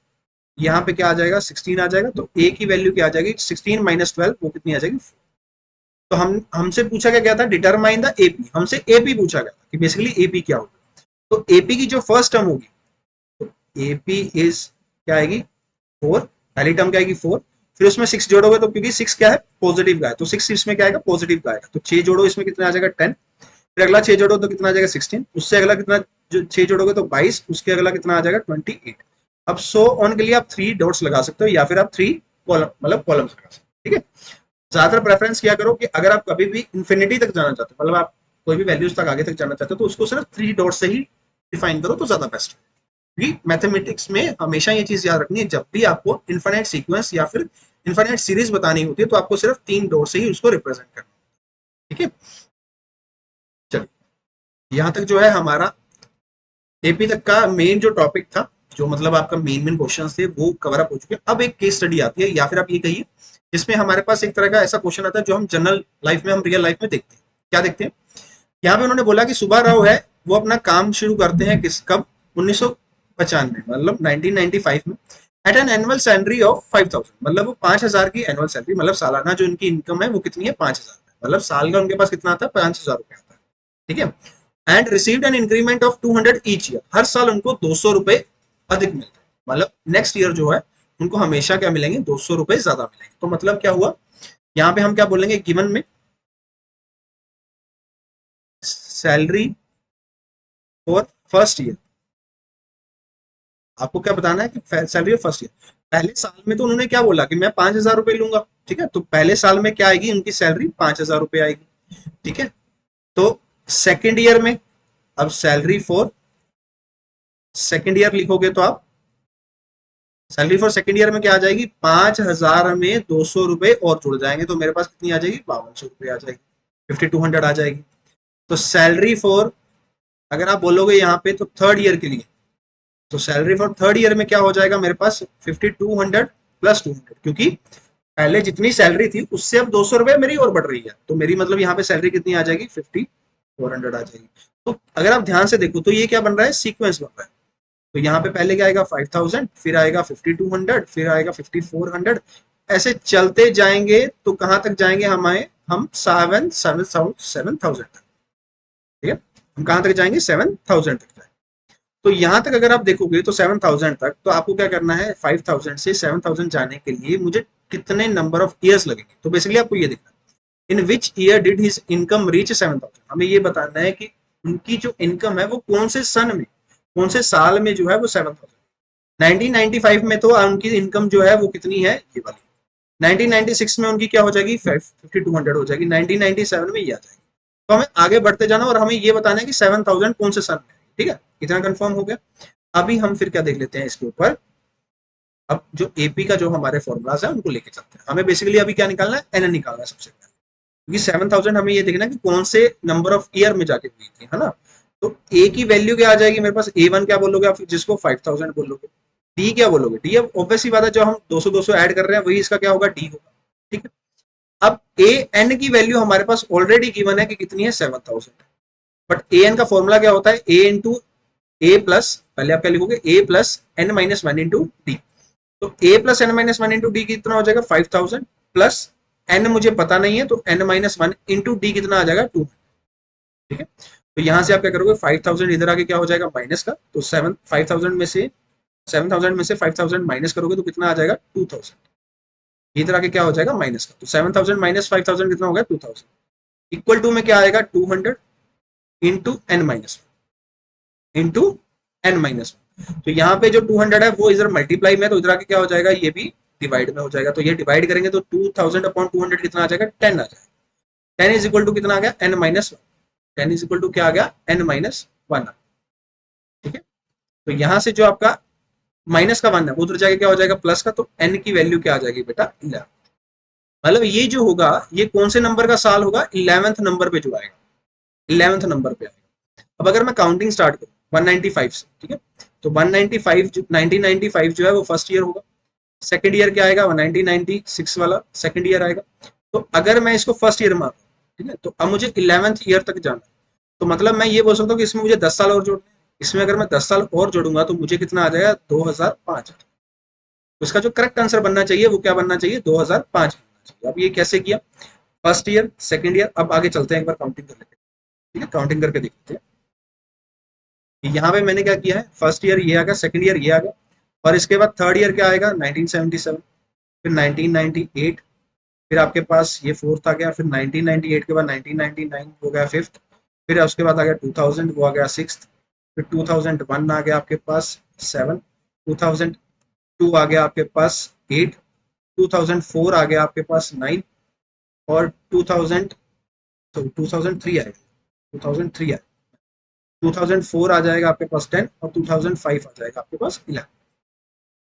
यहाँ पे क्या आ जाएगा, 16 आ जाएगा। तो A की वैल्यू क्या आ जाएगी, 16 माइनस 12, वो कितनी आ जाएगी। तो हमसे पूछा क्या था, डिटरमाइन द AP, हमसे AP पूछा गया कि बेसिकली AP क्या होगा। तो AP की जो फर्स्ट टर्म होगी, तो AP इज क्या आएगी, 4, पहली टर्म क्या आएगी 4, फिर उसमें 6 जोड़ोगे तो क्योंकि 6 क्या है, पॉजिटिव का है, तो 6 इसमें क्या आएगा, पॉजिटिव का आएगा। तो 6 जोड़ो, इसमें कितना आ जाएगा 10, फिर अगला 6 जोड़ो तो कितना आ जाएगा 16, उससे अगला कितना, जो 6 जोड़ोगे तो 22, उसके अगला कितना आ जाएगा 28। अब सो ऑन के लिए आप 3 डॉट्स लगा सकते हो या फिर आप 3 कॉलम मतलब कॉलम्स लगा सकते हो, ठीक है। ज्यादातर प्रेफरेंस किया करो कि अगर आप कभी भी इन्फिनिटी तक जाना चाहते हो, मतलब आप कोई भी वैल्यूज तक आगे तक जाना चाहते हो, तो उसको सिर्फ 3 डॉट से ही डिफाइन करो तो ज्यादा बेस्ट है। क्योंकि मैथमेटिक्स में हमेशा ये चीज याद रखनी है, जब भी आपको इन्फिनिट सीक्वेंस या फिर इन्फिनिट सीरीज बतानी होती है तो आपको सिर्फ 3 डॉट से ही उसको रिप्रेजेंट करना है, ठीक है। चलिए, यहाँ तक जो है हमारा एपी तक का मेन जो टॉपिक था, जो मतलब आपका मेन मेन क्वेश्चन थे वो कवर अप हो चुके हैं। अब एक केस स्टडी आती है, या फिर आप ये कहिए जिसमें हमारे पास एक तरह का ऐसा क्वेश्चन आता है जो हम जनरल लाइफ में, हम रियल लाइफ में देखते हैं। क्या देखते हैं, यहाँ पे उन्होंने बोला कि सुबह राव है वो अपना काम शुरू करते हैं किस कब 1995 मतलब 1995 में, at an annual salary of 5000, मतलब वो 5000 की एनुअल सैलरी, मतलब सालाना जो इनकी इनकम है वो कितनी है 5000, मतलब साल का उनके पास कितना आता है 5000 रुपए आता है, ठीक है। And received an increment of 200 each year, हर साल उनको 200 रुपए अधिक मिलते हैं, मतलब नेक्स्ट ईयर जो है उनको हमेशा क्या मिलेंगे 200 रुपए ज्यादा मिलेंगे। तो मतलब क्या हुआ, यहाँ पे हम क्या बोलेंगे, गिवन में सैलरी फॉर फर्स्ट ईयर, आपको क्या बताना है कि सैलरी ऑफ फर्स्ट ईयर, पहले साल में तो उन्होंने क्या बोला कि मैं 5000 रुपए लूंगा, ठीक है। तो पहले साल में क्या आएगी, उनकी सैलरी 5000 रुपए आएगी, ठीक है। तो सेकेंड ईयर में, अब सैलरी फॉर सेकेंड ईयर लिखोगे तो आप सैलरी फॉर सेकेंड ईयर में क्या आ जाएगी, 5000 में 200 रुपए और जुड़ जाएंगे तो मेरे पास कितनी आ जाएगी, 5200 रुपए आ जाएगी, 5200 आ जाएगी। तो सैलरी फॉर, अगर आप बोलोगे यहाँ पे तो थर्ड ईयर के लिए, तो सैलरी फॉर थर्ड ईयर में क्या हो जाएगा मेरे पास 5200 प्लस 200, क्योंकि पहले जितनी सैलरी थी उससे अब 200 रुपए मेरी और बढ़ रही है, तो मेरी मतलब यहाँ पे सैलरी कितनी आ जाएगी 5400 आ जाएगी। तो अगर आप ध्यान से देखो तो ये क्या बन रहा है, सीक्वेंस बन रहा है। तो यहाँ पे पहले क्या आएगा 5000, फिर आएगा 5200, फिर आएगा 5400, ऐसे चलते जाएंगे तो कहां तक जाएंगे, हम 7000 तक, ठीक है। हम कहां तक जाएंगे 7000 तक जाएंगे। तो यहां तक अगर आप देखोगे तो 7000 तक, तो आपको क्या करना है, 5000 से 7000 जाने के लिए मुझे कितने नंबर ऑफ ईयर्स लगेंगे। तो बेसिकली आपको ये देखना है, in which year did his income reach 7000, हमें ये बताना है कि उनकी जो इनकम है वो कौन से सन में, कौन से साल में जो है वो 7000। 1995 में तो उनकी इनकम जो है वो कितनी है, ये वाली। 1996 में उनकी क्या हो जाएगी 5200 हो जाएगी, 1997 में ये आ जाएगी। तो हमें आगे बढ़ते जाना और हमें ये बताना है कि 7000 कौन से सन में है, ठीक है। इतना कंफर्म हो गया। अभी हम फिर क्या देख लेते हैं इसके ऊपर, अब जो एपी का जो हमारे फॉर्मूलाज है उनको लेके चलते हैं। हमें बेसिकली अभी क्या निकालना है, एन निकालना है सबसे पहले, क्योंकि 7000 हमें ये देखना है कि कौन से नंबर ऑफ ईयर में जाके हुई थी, है ना। तो ए की वैल्यू क्या आ जाएगी मेरे पास, ए वन क्या बोलोगे आप, जिसको 5000 बोलोगे। डी क्या बोलोगे, डी अब ऑब्वियस ही बात है, जो हम 200 200 ऐड कर रहे हैं वही इसका क्या होगा, डी होगा, ठीक है। अब ए एन की वैल्यू हमारे पास ऑलरेडी गिवन है कि कितनी है 7000, बट ए एन का फॉर्मूला क्या होता है, ए इंटू ए प्लस, पहले आप क्या लिखोगे, A plus N minus one into D. तो A plus N minus one into D कितना हो जाएगा 5000 प्लस एन मुझे पता नहीं है, तो n minus one into D कितना आ जाएगा 2, ठीक है। तो यहां से आप क्या करोगे, 5000 इधर आके क्या हो जाएगा माइनस का, तो 7000 में से 5000 माइनस करोगे तो कितना आ जाएगा 2000, इधर आके क्या हो जाएगा माइनस का। तो 7000 माइनस 5000 कितना हो गया 2000, इक्वल टू में क्या आएगा 200 into n minus into n minus. तो यहाँ पे जो 200 है वो इधर मल्टीप्लाई में, तो इधर आके क्या हो जाएगा, ये भी डिवाइड में हो जाएगा। तो ये डिवाइड करेंगे तो 2000 अपॉन 200 कितना आ जाएगा 10 आ जाएगा। 10 इज इक्वल टू कितना आ गया n minus 10 is equal to क्या आ गया एन माइनस 1, ठीक है। तो यहाँ से जो आपका माइनस का 1 है वो उधर जाके क्या हो जाएगा प्लस का, तो एन की वैल्यू क्या आ जाएगी बेटा 11। मतलब ये जो होगा ये कौन से नंबर का साल होगा, 11th नंबर पे जो आएगा, 11th नंबर पे आएगा। अब अगर मैं काउंटिंग स्टार्ट करूँ 195 से, ठीक है, तो 195 1995 जो है वो फर्स्ट ईयर होगा। सेकंड ईयर क्या आएगा 1996 वाला सेकंड ईयर आएगा। तो अगर मैं इसको फर्स्ट ईयर मानूं, ठीक है, तो अब मुझे 11th ईयर तक जाना है। तो मतलब मैं ये बोल सकता हूँ कि इसमें मुझे 10 साल और जोड़ने हैं। इसमें अगर मैं 10 साल और जोड़ूंगा तो मुझे कितना आ जाएगा 2005। तो इसका जो करेक्ट आंसर बनना चाहिए वो क्या बनना चाहिए 2005 बनना चाहिए। अब ये कैसे किया, फर्स्ट ईयर सेकंड ईयर, अब आगे चलते हैं एक बार काउंटिंग कर लेते हैं, ठीक है, काउंटिंग करके देखते हैं। यहाँ पे मैंने क्या किया है, फर्स्ट ईयर ये आ गया, सेकंड ईयर ये आ गया, और इसके बाद थर्ड ईयर क्या आएगा 1977, फिर 1998, फिर आपके पास ये फोर्थ आ गया, फिर 1998 के बाद 1999 हो गया फिफ्थ, फिर उसके बाद आ गया 2000 वो आ गया सिक्स्थ, फिर 2001 आ गया आपके पास 7, 2002 आ गया आपके पास 8, 2004 आ गया आपके पास 9, और 2000 तो 2003 आएगा, 2003 आएगा, 2004 आ जाएगा आपके पास 10, और 2005 आ जाएगा आपके पास 11।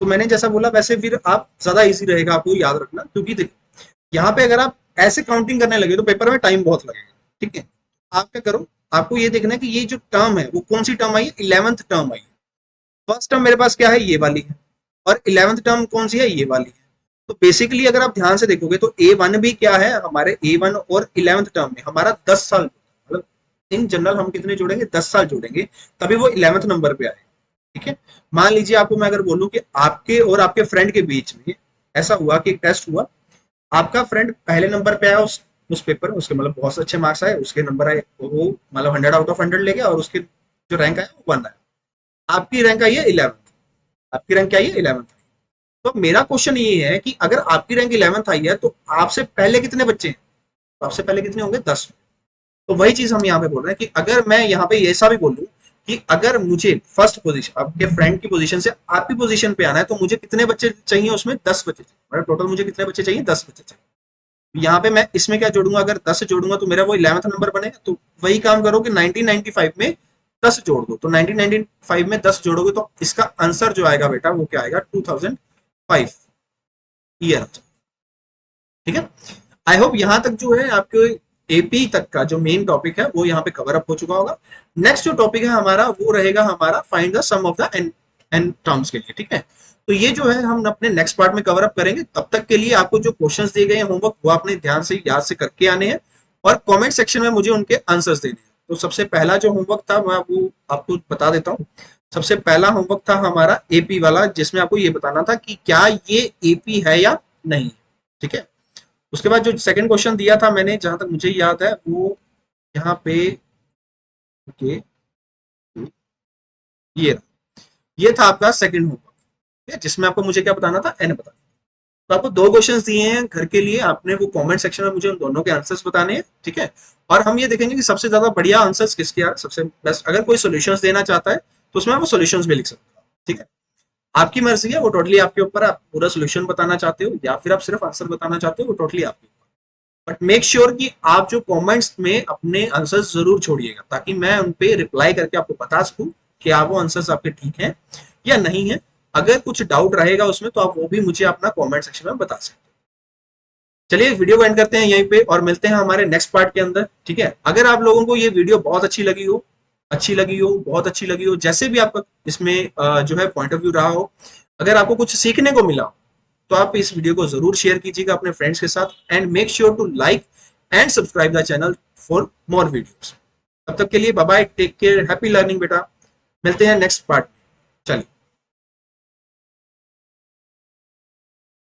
तो मैंने जैसा बोला वैसे फिर आप ज्यादा इजी रहेगा आपको याद रखना, क्योंकि देखो यहाँ पे अगर आप ऐसे काउंटिंग करने लगे तो पेपर में टाइम बहुत लगेगा। ठीक है, आप क्या करो, आपको ये देखना है कि ये जो टर्म है वो कौन सी टर्म आई है, 11th टर्म आई है। फर्स्ट टर्म मेरे पास क्या है, ये वाली है, और 11th टर्म कौन सी है, ये वाली है। तो बेसिकली अगर आप ध्यान से देखोगे तो A1 भी क्या है, हमारे A1 और 11th टर्म में हमारा 10 साल, मतलब इन जनरल हम कितने जोड़ेंगे, 10 साल जोड़ेंगे, तभी वो 11th नंबर पे आए। ठीक है, मान लीजिए आपको मैं अगर बोलूं कि आपके और आपके फ्रेंड के बीच में ऐसा हुआ कि एक टेस्ट हुआ, आपका फ्रेंड पहले नंबर पे आया उस पेपर में, उसके मतलब बहुत अच्छे मार्क्स आए, उसके नंबर आए, वो मतलब 100 आउट ऑफ 100 ले गया, और उसके जो रैंक आया वो 1 आया। आपकी रैंक आई है 11th, आपकी रैंक क्या आई है, 11th। तो मेरा क्वेश्चन ये है कि अगर आपकी रैंक 11th आई है तो आपसे पहले कितने बच्चे हैं, तो आपसे पहले कितने होंगे, 10। तो वही चीज हम यहाँ पे बोल रहे हैं कि अगर मैं यहाँ पे ऐसा भी बोलूं कि अगर मुझे फर्स्ट पोजीशन आपके फ्रेंड की पोजीशन से आपकी पोजीशन पे आना है, तो मुझे कितने बच्चे चाहिए, उसमें 10 बच्चे चाहिए, मतलब टोटल मुझे कितने बच्चे चाहिए, 10 बच्चे चाहिए। यहाँ पे मैं इसमें क्या जोड़ूंगा, अगर 10 जोड़ूंगा तो मेरा वो 11th नंबर बनेगा। तो वही काम करो कि 1995 में 10 जोड़ दो, तो 1995 में 10 जोड़ोगे तो इसका आंसर जो आएगा बेटा वो क्या आएगा, 2005 ईयर। ठीक है, आई होप यहाँ तक जो है आपके एपी तक का जो मेन टॉपिक है वो यहाँ पे कवर अप हो चुका होगा। नेक्स्ट जो टॉपिक है हमारा वो रहेगा हमारा find the sum of the n terms के लिए। ठीक है, तो ये जो है हम अपने नेक्स्ट पार्ट में कवर अप करेंगे। तब तक के लिए आपको जो क्वेश्चंस दिए गए हैं होमवर्क वो आपने ध्यान से याद से करके आने हैं, और कमेंट सेक्शन में मुझे उनके आंसर्स देने हैं। तो सबसे पहला जो होमवर्क था मैं वो आपको बता देता हूँ। सबसे पहला होमवर्क था हमारा एपी वाला, जिसमें आपको ये बताना था कि क्या ये एपी है या नहीं। ठीक है, उसके बाद जो सेकंड क्वेश्चन दिया था मैंने, जहां तक मुझे याद है वो यहाँ पे ओके ये ये था आपका सेकंड होमवर्क, जिसमें आपको मुझे क्या बताना था, एन बताना। तो आपको दो क्वेश्चंस दिए हैं घर के लिए, आपने वो कमेंट सेक्शन में मुझे उन दोनों के आंसर्स बताने हैं। ठीक है, और हम ये देखेंगे कि सबसे ज्यादा बढ़िया आंसर्स किसके आ, सबसे बेस्ट। अगर कोई सोल्यूशंस देना चाहता है तो उसमें वो सोल्यूशंस भी लिख सकता है। ठीक है, आपकी मर्जी है, वो टोटली आपके ऊपर। आप पूरा सोल्यूशन बताना चाहते हो या फिर आप सिर्फ आंसर बताना चाहते हो, वो टोटली आपके ऊपर। बट मेक श्योर कि आप जो कमेंट्स में अपने आंसर्स जरूर छोड़िएगा, ताकि मैं उन पे रिप्लाई करके आपको बता सकूं कि आप वो आंसर्स आपके ठीक हैं या नहीं है। अगर कुछ डाउट रहेगा उसमें तो आप वो भी मुझे अपना कमेंट सेक्शन में बता सकते हैं। चलिए वीडियो को एंड करते हैं यहीं पे, और मिलते हैं हमारे नेक्स्ट पार्ट के अंदर। ठीक है, अगर आप लोगों को ये वीडियो बहुत अच्छी लगी हो, बहुत अच्छी लगी हो, जैसे भी आपका इसमें जो है पॉइंट ऑफ व्यू रहा हो, अगर आपको कुछ सीखने को मिला तो आप इस वीडियो को जरूर शेयर कीजिएगा अपने फ्रेंड्स के साथ, and make sure to like and subscribe the channel for more videos. तब तक के लिए bye bye, take care, happy learning बेटा। मिलते हैं नेक्स्ट पार्ट में। चलिए।